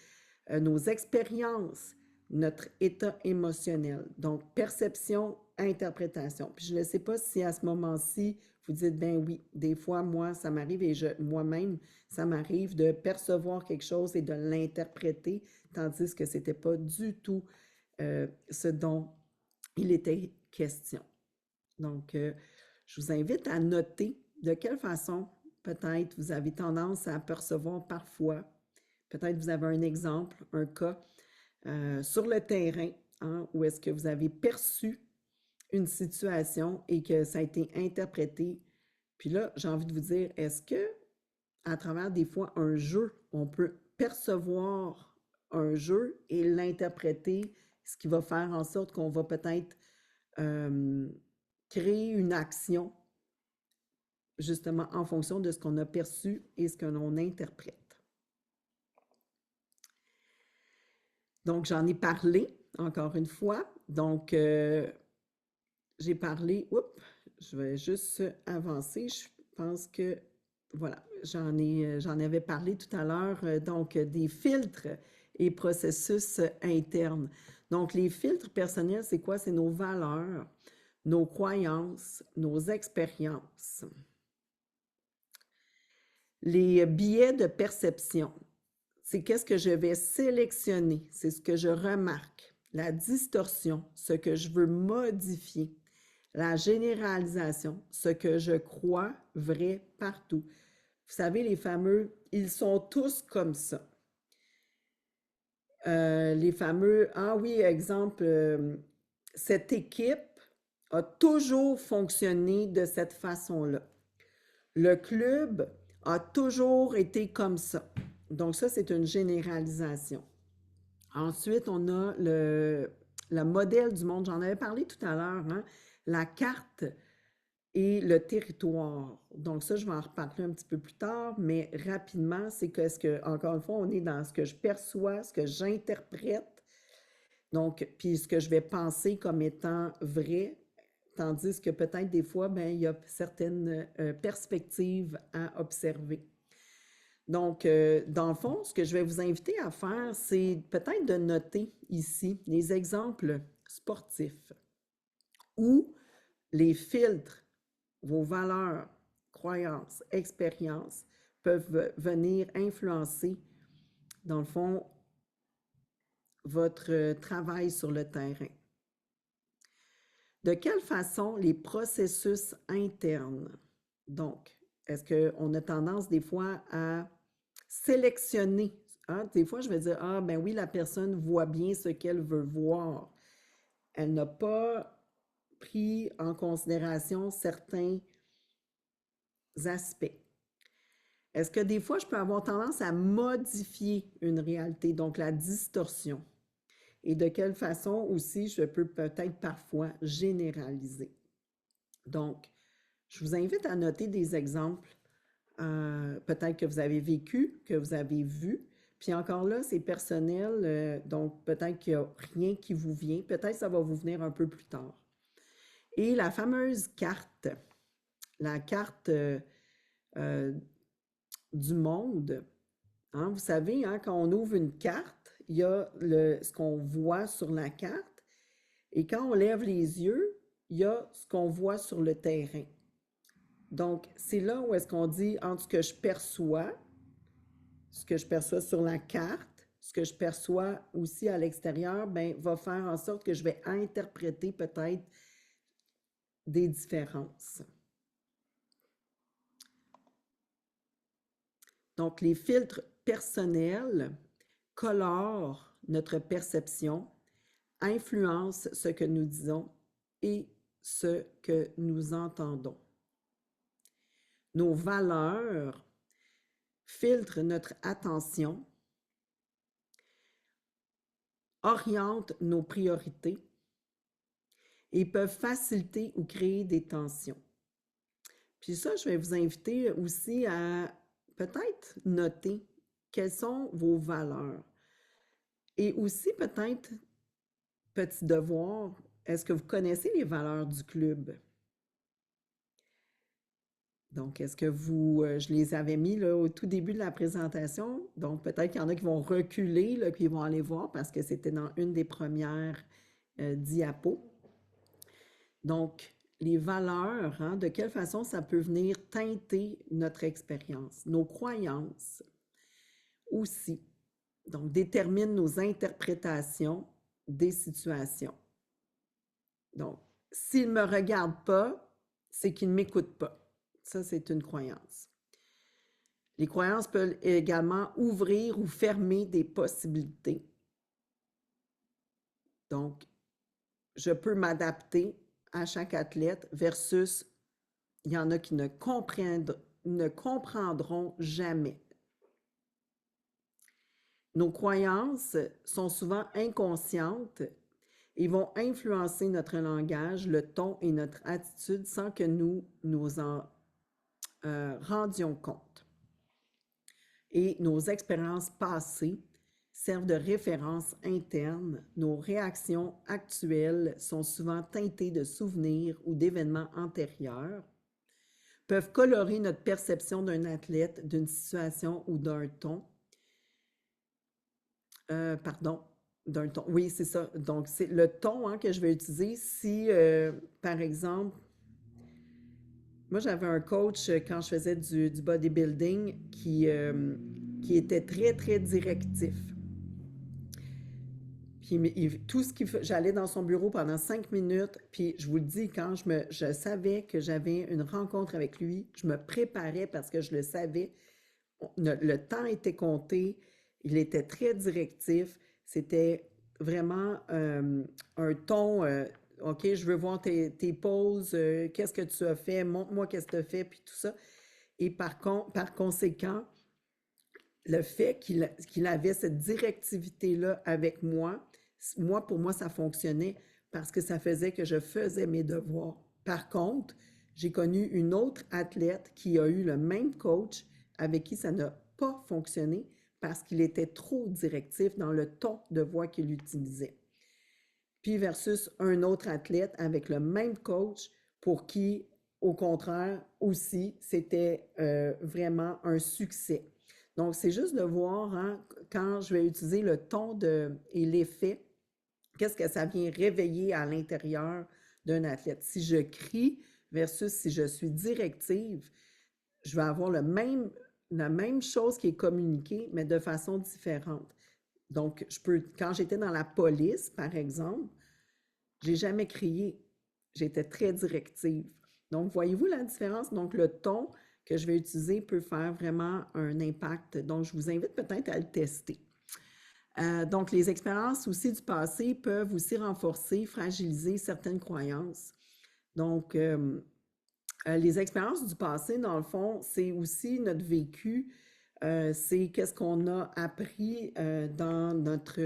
nos expériences, notre état émotionnel. Donc, perception, interprétation. Puis je ne sais pas si à ce moment-ci, vous dites, ben oui, des fois, moi, ça m'arrive et moi-même, ça m'arrive de percevoir quelque chose et de l'interpréter, tandis que ce n'était pas du tout ce dont il était question. Donc, je vous invite à noter de quelle façon peut-être vous avez tendance à percevoir parfois. Peut-être vous avez un exemple, un cas sur le terrain, hein, où est-ce que vous avez perçu une situation et que ça a été interprété. Puis là, j'ai envie de vous dire, est-ce que à travers des fois un jeu, on peut percevoir un jeu et l'interpréter, ce qui va faire en sorte qu'on va peut-être créer une action justement en fonction de ce qu'on a perçu et ce que l'on interprète. Donc, j'en ai parlé, encore une fois. Donc, j'ai parlé, je vais juste avancer. Je pense que, voilà, j'en avais parlé tout à l'heure, donc des filtres et processus internes. Donc, les filtres personnels, c'est quoi? C'est nos valeurs, nos croyances, nos expériences. Les biais de perception, c'est qu'est-ce que je vais sélectionner, c'est ce que je remarque. La distorsion, ce que je veux modifier. La généralisation, ce que je crois vrai partout. Vous savez, les fameux « ils sont tous comme ça ». Les fameux « ah oui, exemple, cette équipe a toujours fonctionné de cette façon-là. Le club a toujours été comme ça. » Donc ça, c'est une généralisation. Ensuite, on a le modèle du monde. J'en avais parlé tout à l'heure, hein? La carte et le territoire. Donc ça, je vais en reparler un petit peu plus tard, mais rapidement, c'est que, encore une fois, on est dans ce que je perçois, ce que j'interprète, donc, puis ce que je vais penser comme étant vrai, tandis que peut-être des fois, ben, il y a certaines perspectives à observer. Donc, dans le fond, ce que je vais vous inviter à faire, c'est peut-être de noter ici les exemples sportifs où les filtres, vos valeurs, croyances, expériences peuvent venir influencer, dans le fond, votre travail sur le terrain. De quelle façon les processus internes, donc, est-ce qu'on a tendance des fois à sélectionner, hein? Des fois, je vais dire, ah ben oui, la personne voit bien ce qu'elle veut voir. Elle n'a pas pris en considération certains aspects. Est-ce que des fois, je peux avoir tendance à modifier une réalité, donc la distorsion? Et de quelle façon aussi je peux peut-être parfois généraliser? Donc, je vous invite à noter des exemples, peut-être que vous avez vécu, que vous avez vu. Puis encore là, c'est personnel, donc peut-être qu'il n'y a rien qui vous vient. Peut-être que ça va vous venir un peu plus tard. Et la fameuse carte, la carte du monde, hein, vous savez, hein, quand on ouvre une carte, il y a ce qu'on voit sur la carte. Et quand on lève les yeux, il y a ce qu'on voit sur le terrain. Donc, c'est là où est-ce qu'on dit entre ce que je perçois sur la carte, ce que je perçois aussi à l'extérieur, ben, va faire en sorte que je vais interpréter peut-être des différences. Donc, les filtres personnels colorent notre perception, influencent ce que nous disons et ce que nous entendons. Nos valeurs filtrent notre attention, orientent nos priorités et peuvent faciliter ou créer des tensions. Puis ça, je vais vous inviter aussi à peut-être noter quelles sont vos valeurs. Et aussi peut-être, petit devoir, est-ce que vous connaissez les valeurs du club? Donc, est-ce que je les avais mis là, au tout début de la présentation. Donc, peut-être qu'il y en a qui vont reculer, là, puis ils vont aller voir parce que c'était dans une des premières diapos. Donc, les valeurs, hein, de quelle façon ça peut venir teinter notre expérience, nos croyances aussi. Donc, détermine nos interprétations des situations. Donc, s'il ne me regarde pas, c'est qu'il ne m'écoute pas. Ça, c'est une croyance. Les croyances peuvent également ouvrir ou fermer des possibilités. Donc, je peux m'adapter à chaque athlète versus il y en a qui ne comprendront jamais. Nos croyances sont souvent inconscientes et vont influencer notre langage, le ton et notre attitude sans que nous nous en rendions compte. Et nos expériences passées servent de référence interne. Nos réactions actuelles sont souvent teintées de souvenirs ou d'événements antérieurs, peuvent colorer notre perception d'un athlète, d'une situation ou d'un ton. D'un ton. Oui, c'est ça. Donc, c'est le ton, hein, que je vais utiliser si, par exemple, moi, j'avais un coach quand je faisais du bodybuilding qui était très, très directif. Puis tout ce qu'il fait, j'allais dans son bureau pendant 5 minutes, puis je vous le dis, quand je savais que j'avais une rencontre avec lui, je me préparais parce que je le savais. Le temps était compté, il était très directif, c'était vraiment un ton, OK, je veux voir tes poses, qu'est-ce que tu as fait, montre-moi qu'est-ce que tu as fait, puis tout ça. Et par conséquent, le fait qu'il avait cette directivité-là avec moi, pour moi, ça fonctionnait parce que ça faisait que je faisais mes devoirs. Par contre, j'ai connu une autre athlète qui a eu le même coach avec qui ça n'a pas fonctionné parce qu'il était trop directif dans le ton de voix qu'il utilisait. Puis versus un autre athlète avec le même coach pour qui, au contraire, aussi, c'était vraiment un succès. Donc, c'est juste de voir, hein, quand je vais utiliser le ton et l'effet, qu'est-ce que ça vient réveiller à l'intérieur d'un athlète. Si je crie versus si je suis directive, je vais avoir la même chose qui est communiquée, mais de façon différente. Donc, quand j'étais dans la police, par exemple, j'ai jamais crié. J'étais très directive. Donc, voyez-vous la différence? Donc, le ton que je vais utiliser peut faire vraiment un impact. Donc, je vous invite peut-être à le tester. Donc, les expériences aussi du passé peuvent aussi renforcer, fragiliser certaines croyances. Donc, les expériences du passé, dans le fond, c'est aussi notre vécu, c'est qu'est-ce qu'on a appris dans notre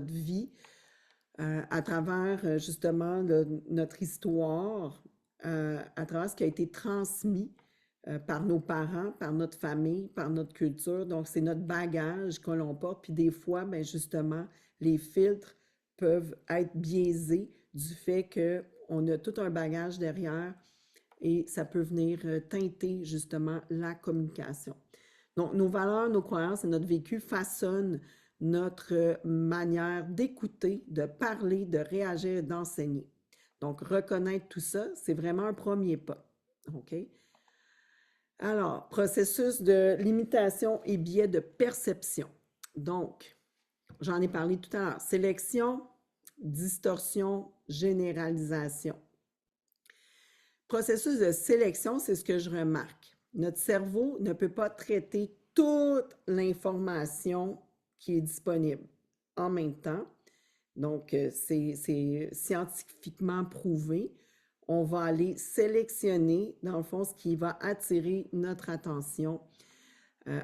vie à travers justement notre histoire, à travers ce qui a été transmis par nos parents, par notre famille, par notre culture. Donc, c'est notre bagage que l'on porte. Puis des fois, ben justement, les filtres peuvent être biaisés du fait qu'on a tout un bagage derrière et ça peut venir teinter justement la communication. Donc, nos valeurs, nos croyances et notre vécu façonnent notre manière d'écouter, de parler, de réagir et d'enseigner. Donc, reconnaître tout ça, c'est vraiment un premier pas. OK? Alors, processus de limitation et biais de perception. Donc, j'en ai parlé tout à l'heure. Sélection, distorsion, généralisation. Processus de sélection, c'est ce que je remarque. Notre cerveau ne peut pas traiter toute l'information qui est disponible en même temps. Donc, c'est scientifiquement prouvé. On va aller sélectionner, dans le fond, ce qui va attirer notre attention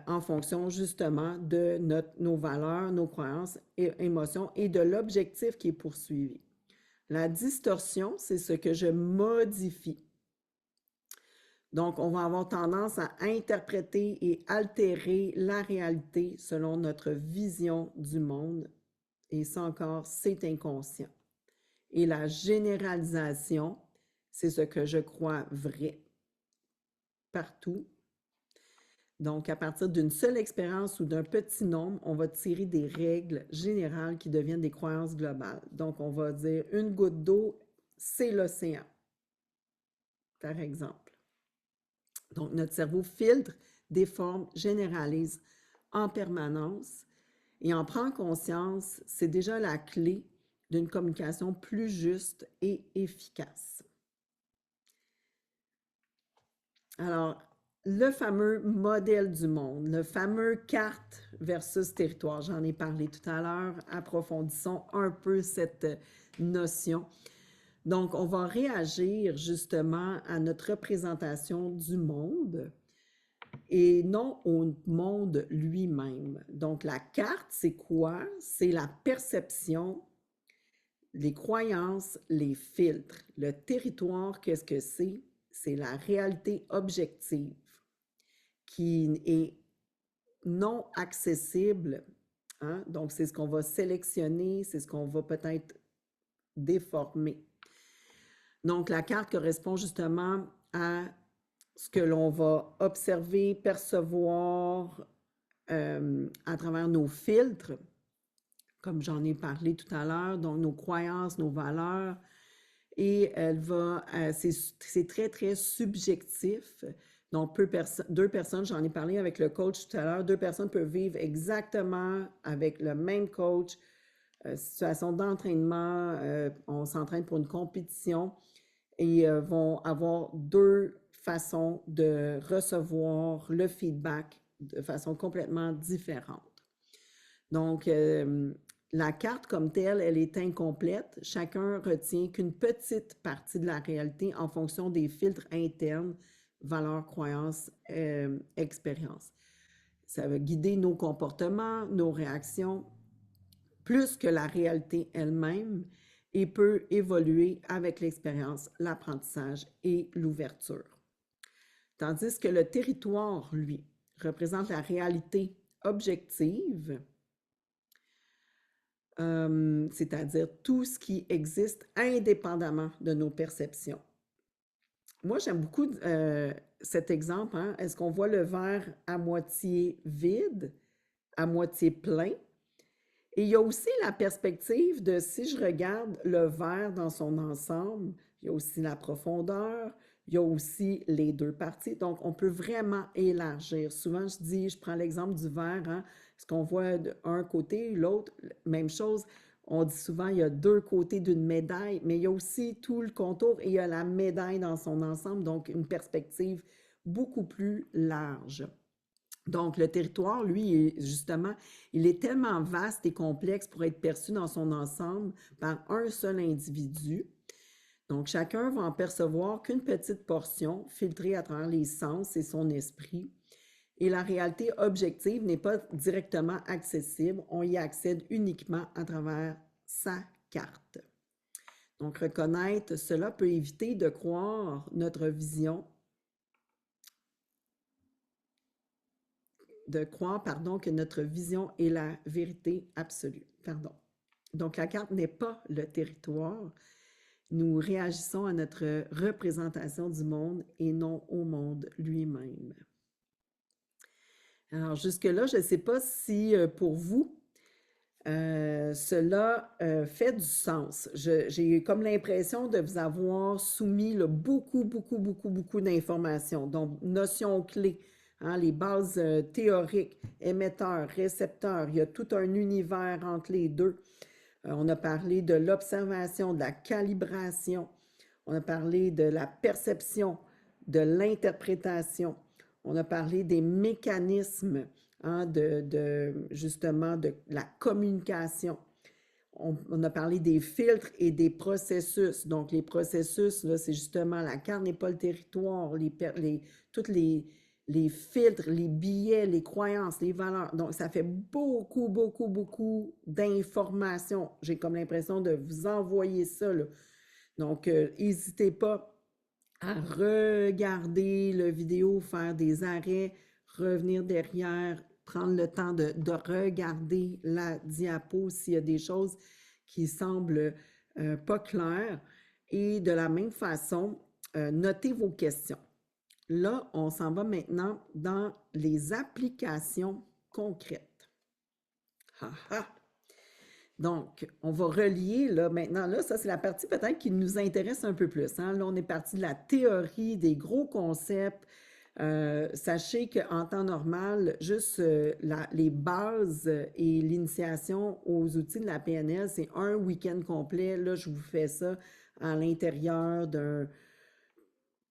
en fonction justement de nos valeurs, nos croyances et émotions et de l'objectif qui est poursuivi. La distorsion, c'est ce que je modifie. Donc, on va avoir tendance à interpréter et altérer la réalité selon notre vision du monde. Et ça encore, c'est inconscient. Et la généralisation, c'est ce que je crois vrai partout. Donc, à partir d'une seule expérience ou d'un petit nombre, on va tirer des règles générales qui deviennent des croyances globales. Donc, on va dire une goutte d'eau, c'est l'océan, par exemple. Donc, notre cerveau filtre, déforme, généralise en permanence et en prend conscience, c'est déjà la clé d'une communication plus juste et efficace. Alors, le fameux modèle du monde, le fameux carte versus territoire, j'en ai parlé tout à l'heure, approfondissons un peu cette notion. Donc, on va réagir justement à notre représentation du monde et non au monde lui-même. Donc, la carte, c'est quoi? C'est la perception, les croyances, les filtres. Le territoire, qu'est-ce que c'est? C'est la réalité objective qui est non accessible. Hein? Donc, c'est ce qu'on va sélectionner, c'est ce qu'on va peut-être déformer. Donc, la carte correspond justement à ce que l'on va observer, percevoir à travers nos filtres, comme j'en ai parlé tout à l'heure, donc nos croyances, nos valeurs, et c'est très, très subjectif. Donc, deux personnes, j'en ai parlé avec le coach tout à l'heure, deux personnes peuvent vivre exactement avec le même coach, situation d'entraînement, on s'entraîne pour une compétition et vont avoir deux façons de recevoir le feedback de façon complètement différente. Donc, la carte comme telle, elle est incomplète. Chacun retient qu'une petite partie de la réalité en fonction des filtres internes, valeurs, croyances, expériences. Ça va guider nos comportements, nos réactions, plus que la réalité elle-même et peut évoluer avec l'expérience, l'apprentissage et l'ouverture. Tandis que le territoire, lui, représente la réalité objective, c'est-à-dire tout ce qui existe indépendamment de nos perceptions. Moi, j'aime beaucoup cet exemple. Hein? Est-ce qu'on voit le verre à moitié vide, à moitié plein? Et il y a aussi la perspective de si je regarde le verre dans son ensemble, il y a aussi la profondeur, il y a aussi les deux parties. Donc, on peut vraiment élargir. Souvent, je prends l'exemple du verre, hein, ce qu'on voit d'un côté, l'autre, même chose. On dit souvent il y a deux côtés d'une médaille, mais il y a aussi tout le contour et il y a la médaille dans son ensemble, donc une perspective beaucoup plus large. Donc, le territoire, lui, justement, il est tellement vaste et complexe pour être perçu dans son ensemble par un seul individu. Donc, chacun va en percevoir qu'une petite portion, filtrée à travers les sens et son esprit. Et la réalité objective n'est pas directement accessible, on y accède uniquement à travers sa carte. Donc, reconnaître cela peut éviter de croire notre vision, que notre vision est la vérité absolue. Donc, la carte n'est pas le territoire. Nous réagissons à notre représentation du monde et non au monde lui-même. Alors, jusque-là, je ne sais pas si pour vous, cela fait du sens. J'ai comme l'impression de vous avoir soumis là, beaucoup d'informations, donc notions clés, hein, les bases théoriques, émetteurs, récepteurs, il y a tout un univers entre les deux. On a parlé de l'observation, de la calibration, on a parlé de la perception, de l'interprétation, on a parlé des mécanismes, hein, justement de la communication. On a parlé des filtres et des processus. Donc, les processus, là, c'est justement la carte n'est pas le territoire, tous les filtres, les billets, les croyances, les valeurs. Donc, ça fait beaucoup d'informations. J'ai comme l'impression de vous envoyer ça, là. Donc, n'hésitez pas à regarder la vidéo, faire des arrêts, revenir derrière, prendre le temps de regarder la diapo s'il y a des choses qui semblent pas claires. Et de la même façon, notez vos questions. Là, on s'en va maintenant dans les applications concrètes. Ha, ha. Donc, on va relier là maintenant, là, ça c'est la partie peut-être qui nous intéresse un peu plus, hein. Là, on est parti de la théorie, des gros concepts. Sachez qu'en temps normal, juste les bases et l'initiation aux outils de la PNL, c'est un week-end complet. Là, je vous fais ça à l'intérieur d'un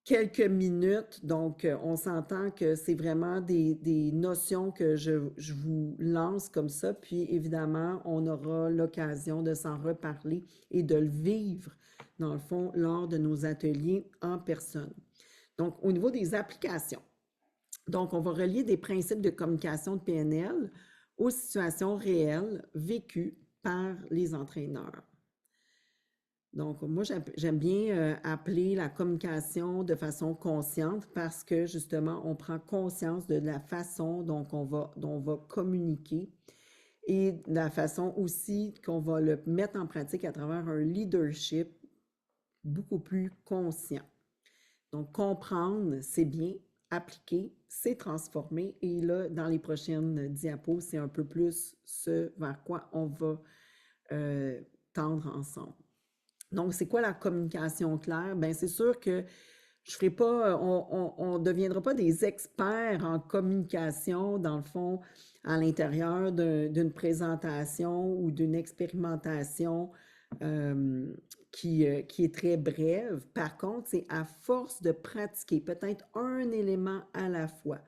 quelques minutes. Donc, on s'entend que c'est vraiment des notions que je vous lance comme ça. Puis, évidemment, on aura l'occasion de s'en reparler et de le vivre, dans le fond, lors de nos ateliers en personne. Donc, au niveau des applications, donc, on va relier des principes de communication de PNL aux situations réelles vécues par les entraîneurs. Donc, moi, j'aime bien appeler la communication de façon consciente parce que, justement, on prend conscience de la façon dont on va communiquer et de la façon aussi qu'on va le mettre en pratique à travers un leadership beaucoup plus conscient. Donc, comprendre, c'est bien. Appliquer, c'est transformer. Et là, dans les prochaines diapos, c'est un peu plus ce vers quoi on va tendre ensemble. Donc, c'est quoi la communication claire? Bien, c'est sûr que je ferai pas, on ne deviendra pas des experts en communication, dans le fond, à l'intérieur d'une présentation ou d'une expérimentation qui est très brève. Par contre, c'est à force de pratiquer peut-être un élément à la fois.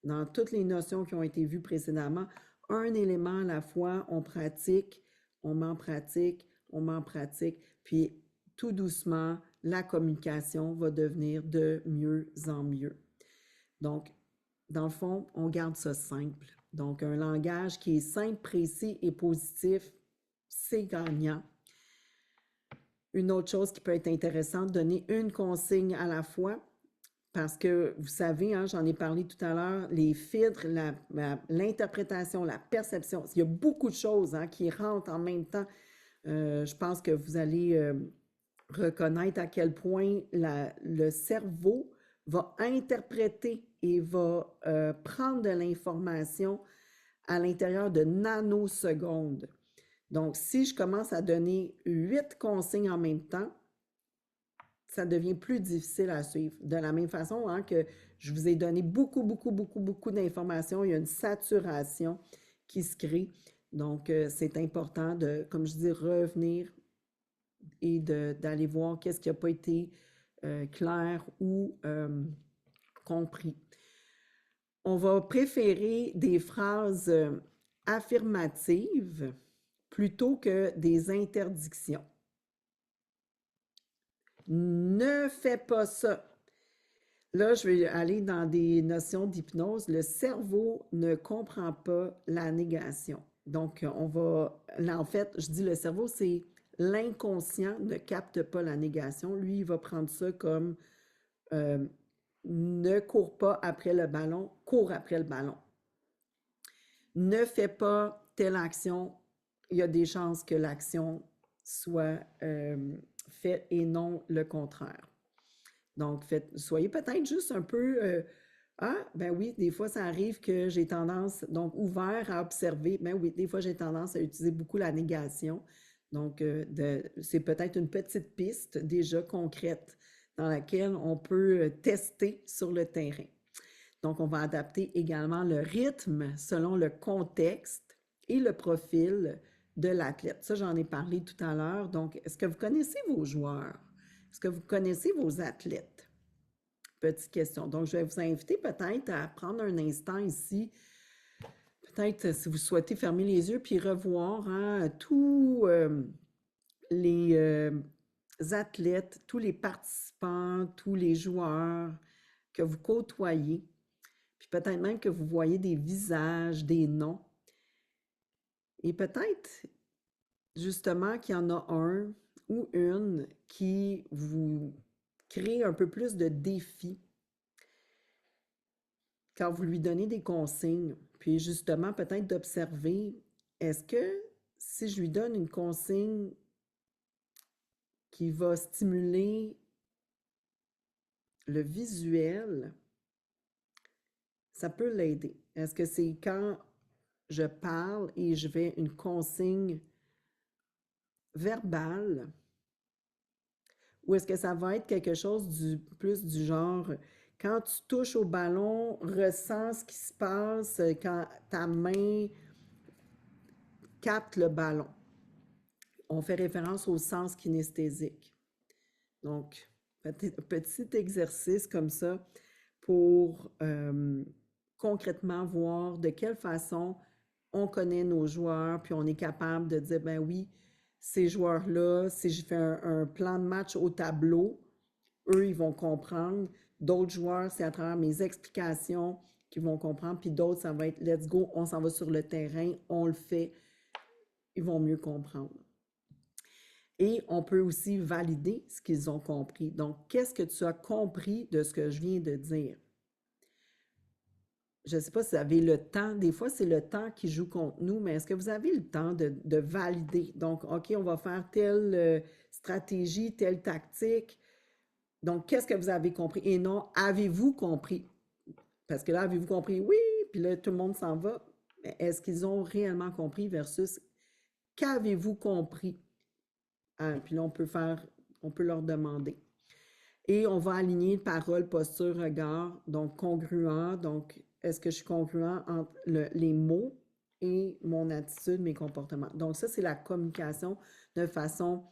Dans toutes les notions qui ont été vues précédemment, un élément à la fois, on pratique, on met en pratique, on met en pratique, puis tout doucement, la communication va devenir de mieux en mieux. Donc, dans le fond, on garde ça simple. Donc, un langage qui est simple, précis et positif, c'est gagnant. Une autre chose qui peut être intéressante, donner une consigne à la fois, parce que vous savez, hein, j'en ai parlé tout à l'heure, les filtres, l'interprétation, la perception, il y a beaucoup de choses hein, qui rentrent en même temps. Je pense que vous allez reconnaître à quel point le cerveau va interpréter et va prendre de l'information à l'intérieur de nanosecondes. Donc, si je commence à donner 8 consignes en même temps, ça devient plus difficile à suivre. De la même façon hein, que je vous ai donné beaucoup d'informations, il y a une saturation qui se crée. Donc, c'est important de, comme je dis, revenir et d'aller voir qu'est-ce qui n'a pas été clair ou compris. On va préférer des phrases affirmatives plutôt que des interdictions. Ne fais pas ça. Là, je vais aller dans des notions d'hypnose. Le cerveau ne comprend pas la négation. Donc, on va... Là, en fait, je dis le cerveau, c'est l'inconscient ne capte pas la négation. Lui, il va prendre ça comme ne cours pas après le ballon, cours après le ballon. Ne fais pas telle action, il y a des chances que l'action soit faite et non le contraire. Donc, soyez peut-être juste un peu, ah, ben oui, des fois, ça arrive que j'ai tendance, donc ouvert à observer, ben oui, des fois, j'ai tendance à utiliser beaucoup la négation. Donc, c'est peut-être une petite piste déjà concrète dans laquelle on peut tester sur le terrain. Donc, on va adapter également le rythme selon le contexte et le profil de l'athlète. Ça, j'en ai parlé tout à l'heure. Donc, est-ce que vous connaissez vos joueurs? Est-ce que vous connaissez vos athlètes? Petite question. Donc, je vais vous inviter peut-être à prendre un instant ici, peut-être si vous souhaitez fermer les yeux puis revoir tous les athlètes, tous les participants, tous les joueurs que vous côtoyez. Puis peut-être même que vous voyez des visages, des noms. Et peut-être justement qu'il y en a un ou une qui vous crée un peu plus de défis quand vous lui donnez des consignes. Puis justement, peut-être d'observer, est-ce que si je lui donne une consigne qui va stimuler le visuel, ça peut l'aider? Est-ce que c'est quand je parle et je vais une consigne verbale ou est-ce que ça va être quelque chose plus du genre, quand tu touches au ballon, ressens ce qui se passe quand ta main capte le ballon. On fait référence au sens kinesthésique. Donc, petit exercice comme ça pour concrètement voir de quelle façon on connaît nos joueurs, puis on est capable de dire, ben oui, ces joueurs-là, si je fais un plan de match au tableau, eux, ils vont comprendre. D'autres joueurs, c'est à travers mes explications qu'ils vont comprendre. Puis d'autres, ça va être let's go, on s'en va sur le terrain, on le fait. Ils vont mieux comprendre. Et on peut aussi valider ce qu'ils ont compris. Donc, qu'est-ce que tu as compris de ce que je viens de dire? Je ne sais pas si vous avez le temps. Des fois, c'est le temps qui joue contre nous, mais est-ce que vous avez le temps de valider? Donc, OK, on va faire telle stratégie, telle tactique. Donc, qu'est-ce que vous avez compris? Et non, avez-vous compris? Parce que là, avez-vous compris? Oui, puis là, tout le monde s'en va. Mais est-ce qu'ils ont réellement compris versus qu'avez-vous compris? Puis là, on peut leur demander. Et on va aligner parole, posture, regard, donc congruent. Donc, est-ce que je suis congruent entre les mots et mon attitude, mes comportements? Donc, ça, c'est la communication de façon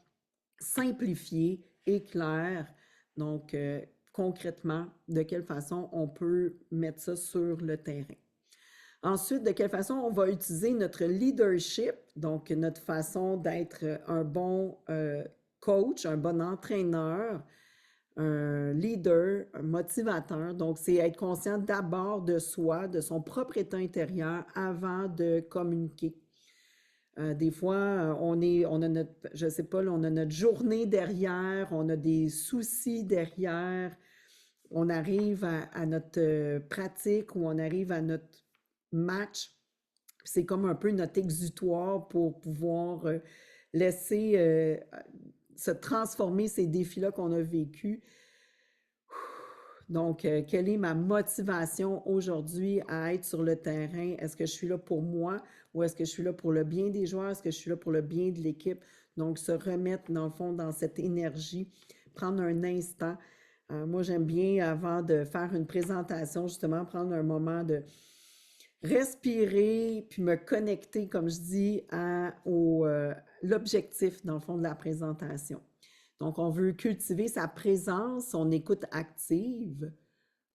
simplifiée et claire. Donc, concrètement, de quelle façon on peut mettre ça sur le terrain. Ensuite, de quelle façon on va utiliser notre leadership, donc notre façon d'être un bon coach, un bon entraîneur, un leader, un motivateur. Donc, c'est être conscient d'abord de soi, de son propre état intérieur avant de communiquer. Des fois, on a notre, je sais pas, on a notre journée derrière, on a des soucis derrière, on arrive à notre pratique ou on arrive à notre match. C'est comme un peu notre exutoire pour pouvoir laisser se transformer ces défis-là qu'on a vécus. Donc, quelle est ma motivation aujourd'hui à être sur le terrain? Est-ce que je suis là pour moi ou est-ce que je suis là pour le bien des joueurs? Est-ce que je suis là pour le bien de l'équipe? Donc, se remettre dans le fond dans cette énergie, prendre un instant. Moi, j'aime bien, avant de faire une présentation, justement, prendre un moment de respirer, puis me connecter, comme je dis, à l'objectif, dans le fond, de la présentation. Donc, on veut cultiver sa présence, son écoute active.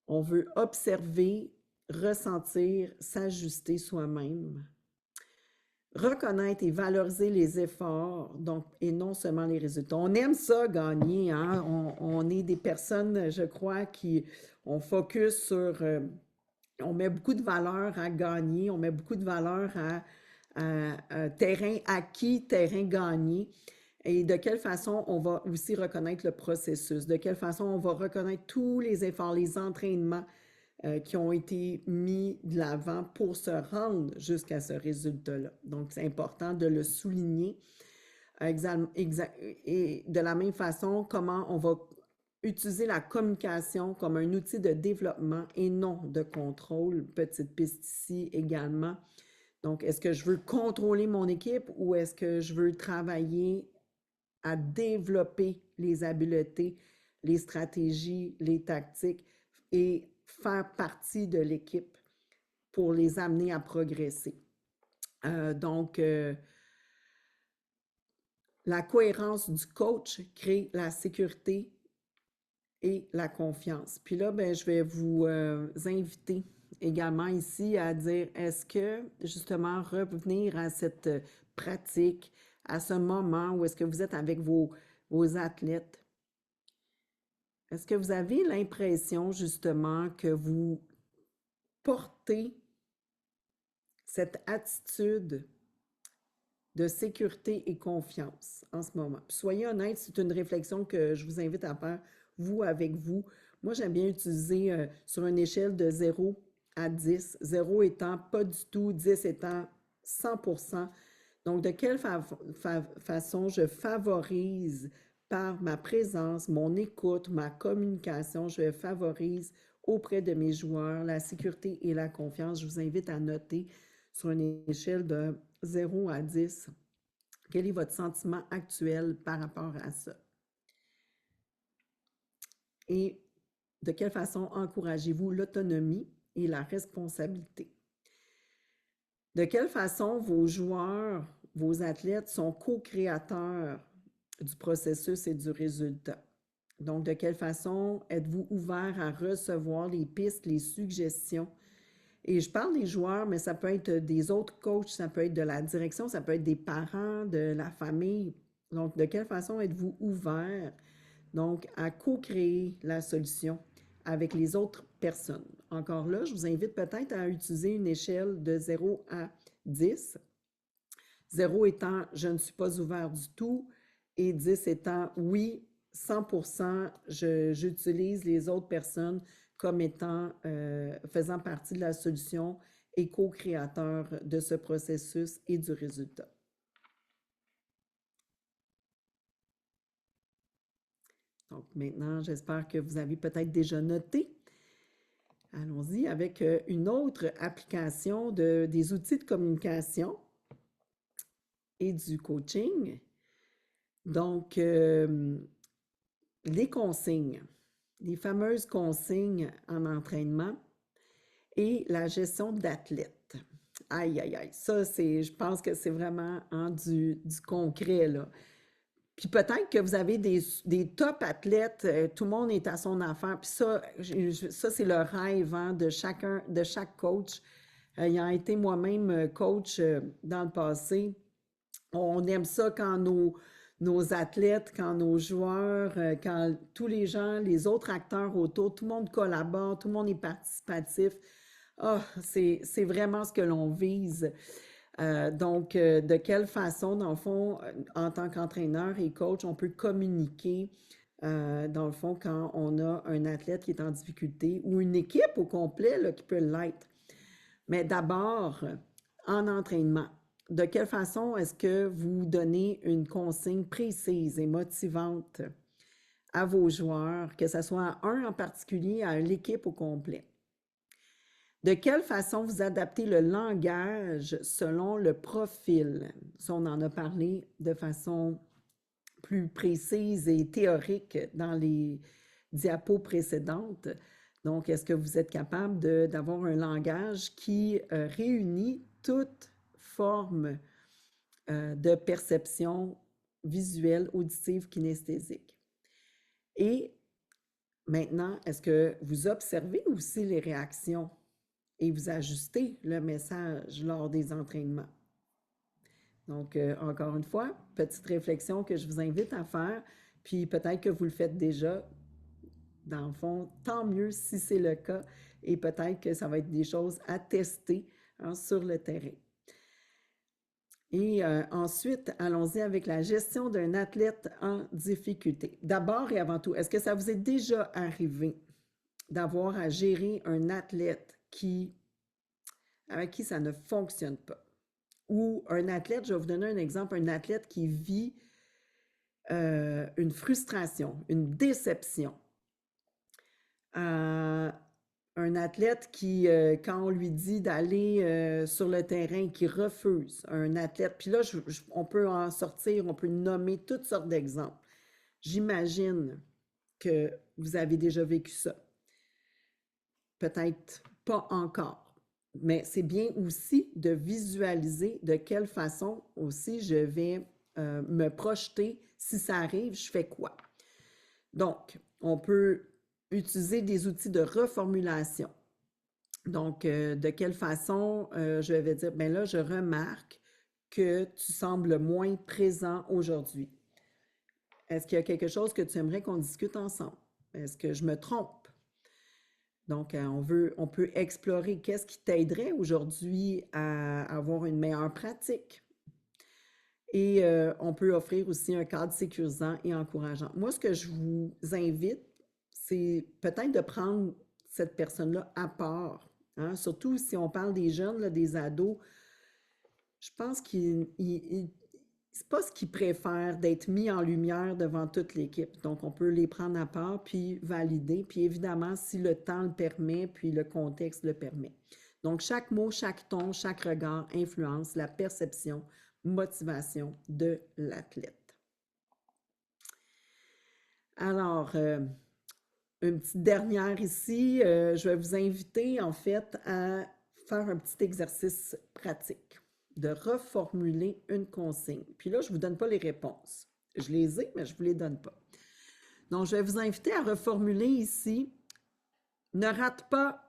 On veut observer, ressentir, s'ajuster soi-même. reconnaître et valoriser les efforts, donc, et non seulement les résultats. On aime ça, gagner, hein? On est des personnes, je crois, qui on focus sur, on met beaucoup de valeur à gagner, on met beaucoup de valeur à terrain acquis, terrain gagné. Et de quelle façon on va aussi reconnaître le processus, de quelle façon on va reconnaître tous les efforts, les entraînements qui ont été mis de l'avant pour se rendre jusqu'à ce résultat-là. Donc, c'est important de le souligner. Et de la même façon, comment on va utiliser la communication comme un outil de développement et non de contrôle. Petite piste ici également. Donc, est-ce que je veux contrôler mon équipe ou est-ce que je veux travailler à développer les habiletés, les stratégies, les tactiques et faire partie de l'équipe pour les amener à progresser. Donc, la cohérence du coach crée la sécurité et la confiance. Puis là, ben, je vais vous inviter également ici à dire, est-ce que justement revenir à cette pratique, à ce moment où est-ce que vous êtes avec vos athlètes, est-ce que vous avez l'impression justement que vous portez cette attitude de sécurité et confiance en ce moment? Puis soyez honnête, c'est une réflexion que je vous invite à faire, vous avec vous. Moi, j'aime bien utiliser sur une échelle de 0 à 10, 0 étant pas du tout, 10 étant 100%. Donc, de quelle façon je favorise par ma présence, mon écoute, ma communication, je favorise auprès de mes joueurs la sécurité et la confiance. Je vous invite à noter sur une échelle de 0 à 10, quel est votre sentiment actuel par rapport à ça? Et de quelle façon encouragez-vous l'autonomie et la responsabilité? De quelle façon vos joueurs, vos athlètes sont co-créateurs du processus et du résultat? Donc, de quelle façon êtes-vous ouvert à recevoir les pistes, les suggestions? Et je parle des joueurs, mais ça peut être des autres coachs, ça peut être de la direction, ça peut être des parents, de la famille. Donc, de quelle façon êtes-vous ouvert, donc, à co-créer la solution avec les autres personnes? Encore là, je vous invite peut-être à utiliser une échelle de 0 à 10. 0 étant « je ne suis pas ouvert du tout » et 10 étant « oui, 100%, j'utilise les autres personnes comme étant, faisant partie de la solution et co-créateur de ce processus et du résultat. Donc maintenant, j'espère que vous avez peut-être déjà noté. Allons-y avec une autre application des outils de communication et du coaching. Donc, les consignes, les fameuses consignes en entraînement et la gestion d'athlètes. Aïe, aïe, aïe. Ça, je pense que c'est vraiment du concret, là. Puis peut-être que vous avez des top athlètes, tout le monde est à son affaire. Puis ça c'est le rêve hein, de chaque coach. Ayant été moi-même coach dans le passé, on aime ça quand nos athlètes, quand nos joueurs, quand tous les gens, les autres acteurs autour, tout le monde collabore, tout le monde est participatif. Ah, c'est vraiment ce que l'on vise. Donc, de quelle façon, dans le fond, en tant qu'entraîneur et coach, on peut communiquer, dans le fond, quand on a un athlète qui est en difficulté ou une équipe au complet là, qui peut l'être. Mais d'abord, en entraînement, de quelle façon est-ce que vous donnez une consigne précise et motivante à vos joueurs, que ce soit à un en particulier, à l'équipe au complet? De quelle façon vous adaptez le langage selon le profil? Ça, on en a parlé de façon plus précise et théorique dans les diapos précédentes. Donc, est-ce que vous êtes capable d'avoir un langage qui réunit toute forme de perception visuelle, auditive, kinesthésique? Et maintenant, est-ce que vous observez aussi les réactions et vous ajustez le message lors des entraînements? Donc, encore une fois, petite réflexion que je vous invite à faire, puis peut-être que vous le faites déjà. Dans le fond, tant mieux si c'est le cas, et peut-être que ça va être des choses à tester sur le terrain. Et ensuite, allons-y avec la gestion d'un athlète en difficulté. D'abord et avant tout, est-ce que ça vous est déjà arrivé d'avoir à gérer un athlète avec qui ça ne fonctionne pas? Ou un athlète, je vais vous donner un exemple, un athlète qui vit une frustration, une déception. Un athlète qui, quand on lui dit d'aller sur le terrain, qui refuse. Un athlète, puis là, on peut en sortir, on peut nommer toutes sortes d'exemples. J'imagine que vous avez déjà vécu ça. Peut-être pas encore, mais c'est bien aussi de visualiser de quelle façon aussi je vais me projeter. Si ça arrive, je fais quoi? Donc, on peut utiliser des outils de reformulation. Donc, de quelle façon je vais dire, bien là, je remarque que tu sembles moins présent aujourd'hui. Est-ce qu'il y a quelque chose que tu aimerais qu'on discute ensemble? Est-ce que je me trompe? Donc, on peut explorer qu'est-ce qui t'aiderait aujourd'hui à avoir une meilleure pratique. Et on peut offrir aussi un cadre sécurisant et encourageant. Moi, ce que je vous invite, c'est peut-être de prendre cette personne-là à part. Hein? Surtout si on parle des jeunes, là, des ados, je pense c'est pas ce qu'ils préfèrent d'être mis en lumière devant toute l'équipe. Donc, on peut les prendre à part puis valider. Puis évidemment, si le temps le permet, puis le contexte le permet. Donc, chaque mot, chaque ton, chaque regard influence la perception, motivation de l'athlète. Alors, une petite dernière ici, je vais vous inviter en fait à faire un petit exercice pratique, de reformuler une consigne. Puis là, je ne vous donne pas les réponses. Je les ai, mais je ne vous les donne pas. Donc, je vais vous inviter à reformuler ici, ne rate pas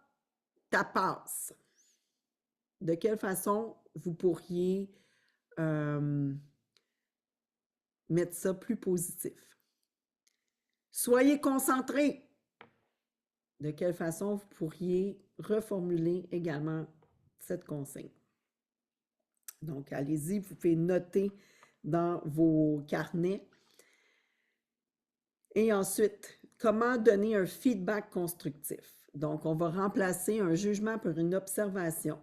ta passe. De quelle façon vous pourriez mettre ça plus positif? Soyez concentrés. De quelle façon vous pourriez reformuler également cette consigne? Donc, allez-y, vous pouvez noter dans vos carnets. Et ensuite, comment donner un feedback constructif? Donc, on va remplacer un jugement par une observation.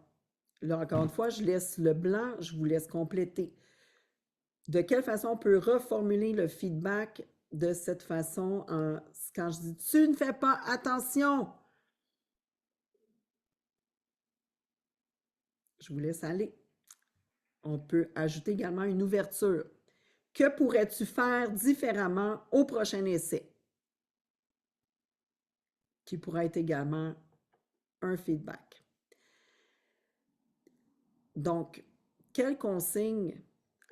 Là, encore une fois, je laisse le blanc, je vous laisse compléter. De quelle façon on peut reformuler le feedback de cette façon quand je dis « tu ne fais pas attention », je vous laisse aller. On peut ajouter également une ouverture. Que pourrais-tu faire différemment au prochain essai? Qui pourrait être également un feedback. Donc, quelle consigne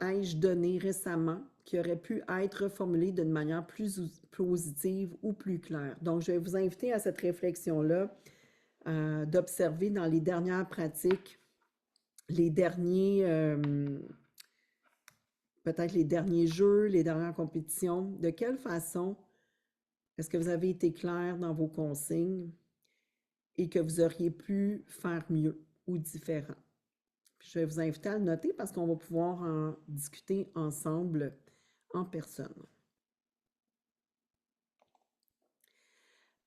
ai-je donnée récemment qui aurait pu être reformulée d'une manière plus positive ou plus claire? Donc, je vais vous inviter à cette réflexion-là, d'observer dans les dernières pratiques, peut-être les derniers jeux, les dernières compétitions. De quelle façon est-ce que vous avez été clair dans vos consignes et que vous auriez pu faire mieux ou différent? Puis je vais vous inviter à le noter parce qu'on va pouvoir en discuter ensemble en personne.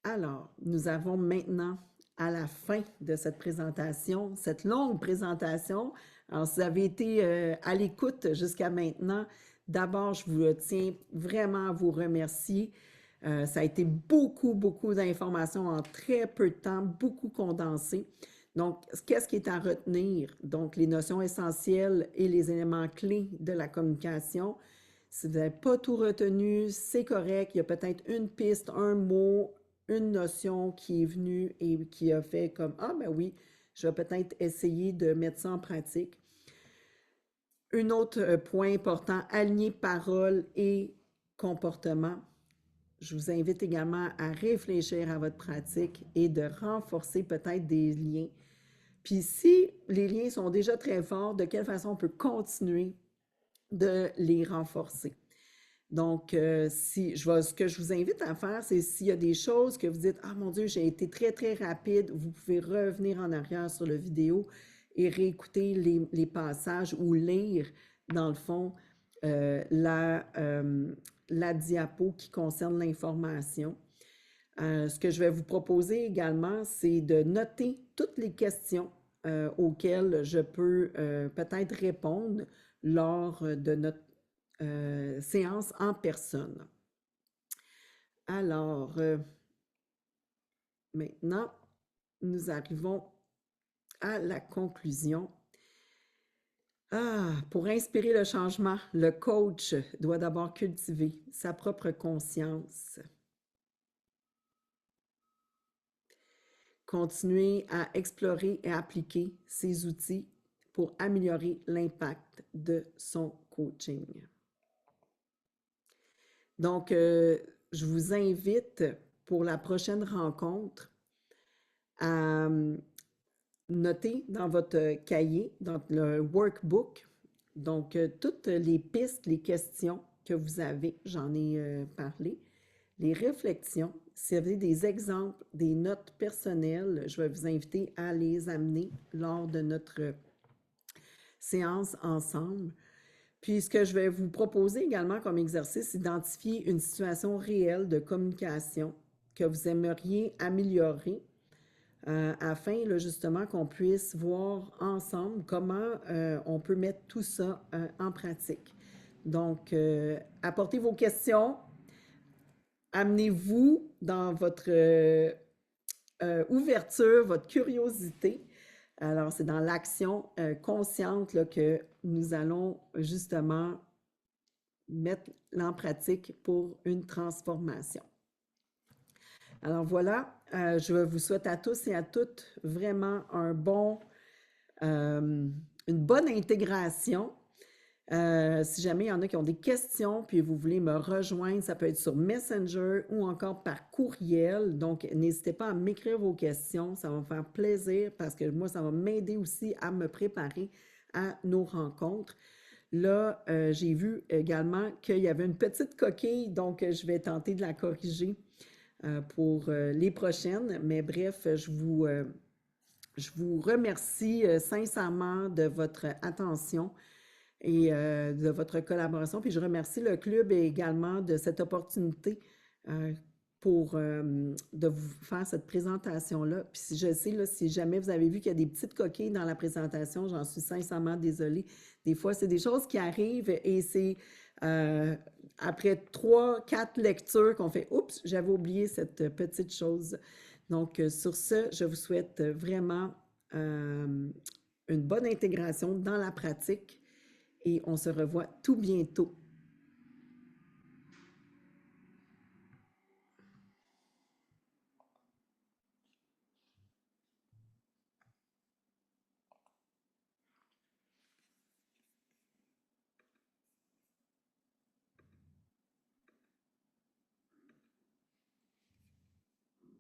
Alors, nous avons maintenant à la fin de cette présentation, cette longue présentation. Alors, si vous avez été à l'écoute jusqu'à maintenant, d'abord, je vous tiens vraiment à vous remercier. Ça a été beaucoup, beaucoup d'informations en très peu de temps, beaucoup condensé. Donc, qu'est-ce qui est à retenir? Donc, les notions essentielles et les éléments clés de la communication. Si vous n'avez pas tout retenu, c'est correct. Il y a peut-être une piste, un mot, une notion qui est venue et qui a fait comme « Ah, ben oui, je vais peut-être essayer de mettre ça en pratique. » Un autre point important, aligner parole et comportement. Je vous invite également à réfléchir à votre pratique et de renforcer peut-être des liens. Puis si les liens sont déjà très forts, de quelle façon on peut continuer de les renforcer. Donc, ce que je vous invite à faire, c'est s'il y a des choses que vous dites, ah mon Dieu, j'ai été très, très rapide, vous pouvez revenir en arrière sur la vidéo et réécouter les passages ou lire, dans le fond, la diapo qui concerne l'information. Ce que je vais vous proposer également, c'est de noter toutes les questions auxquelles je peux peut-être répondre lors de notre séance en personne. Alors, maintenant, nous arrivons à la conclusion. Pour inspirer le changement, le coach doit d'abord cultiver sa propre conscience. Continuer à explorer et appliquer ses outils pour améliorer l'impact de son coaching. Donc, je vous invite pour la prochaine rencontre à noter dans votre cahier, dans le workbook, donc toutes les pistes, les questions que vous avez, j'en ai parlé, les réflexions. Si vous avez des exemples, des notes personnelles, je vais vous inviter à les amener lors de notre séance ensemble. Puis, ce que je vais vous proposer également comme exercice, c'est d'identifier une situation réelle de communication que vous aimeriez améliorer afin là, justement qu'on puisse voir ensemble comment on peut mettre tout ça en pratique. Donc, apportez vos questions, amenez-vous dans votre ouverture, votre curiosité. Alors, c'est dans l'action consciente là, que nous allons justement mettre en pratique pour une transformation. Alors voilà, je vous souhaite à tous et à toutes vraiment une bonne intégration. Si jamais il y en a qui ont des questions, puis vous voulez me rejoindre, ça peut être sur Messenger ou encore par courriel. Donc, n'hésitez pas à m'écrire vos questions. Ça va me faire plaisir parce que moi, ça va m'aider aussi à me préparer à nos rencontres. Là, j'ai vu également qu'il y avait une petite coquille, donc je vais tenter de la corriger pour les prochaines. Mais bref, je vous remercie sincèrement de votre attention et de votre collaboration. Puis je remercie le club également de cette opportunité de vous faire cette présentation-là. Puis je sais, là, si jamais vous avez vu qu'il y a des petites coquilles dans la présentation, j'en suis sincèrement désolée. Des fois, c'est des choses qui arrivent et c'est après 3-4 lectures qu'on fait « Oups, j'avais oublié cette petite chose ». Donc, sur ce, je vous souhaite vraiment une bonne intégration dans la pratique et on se revoit tout bientôt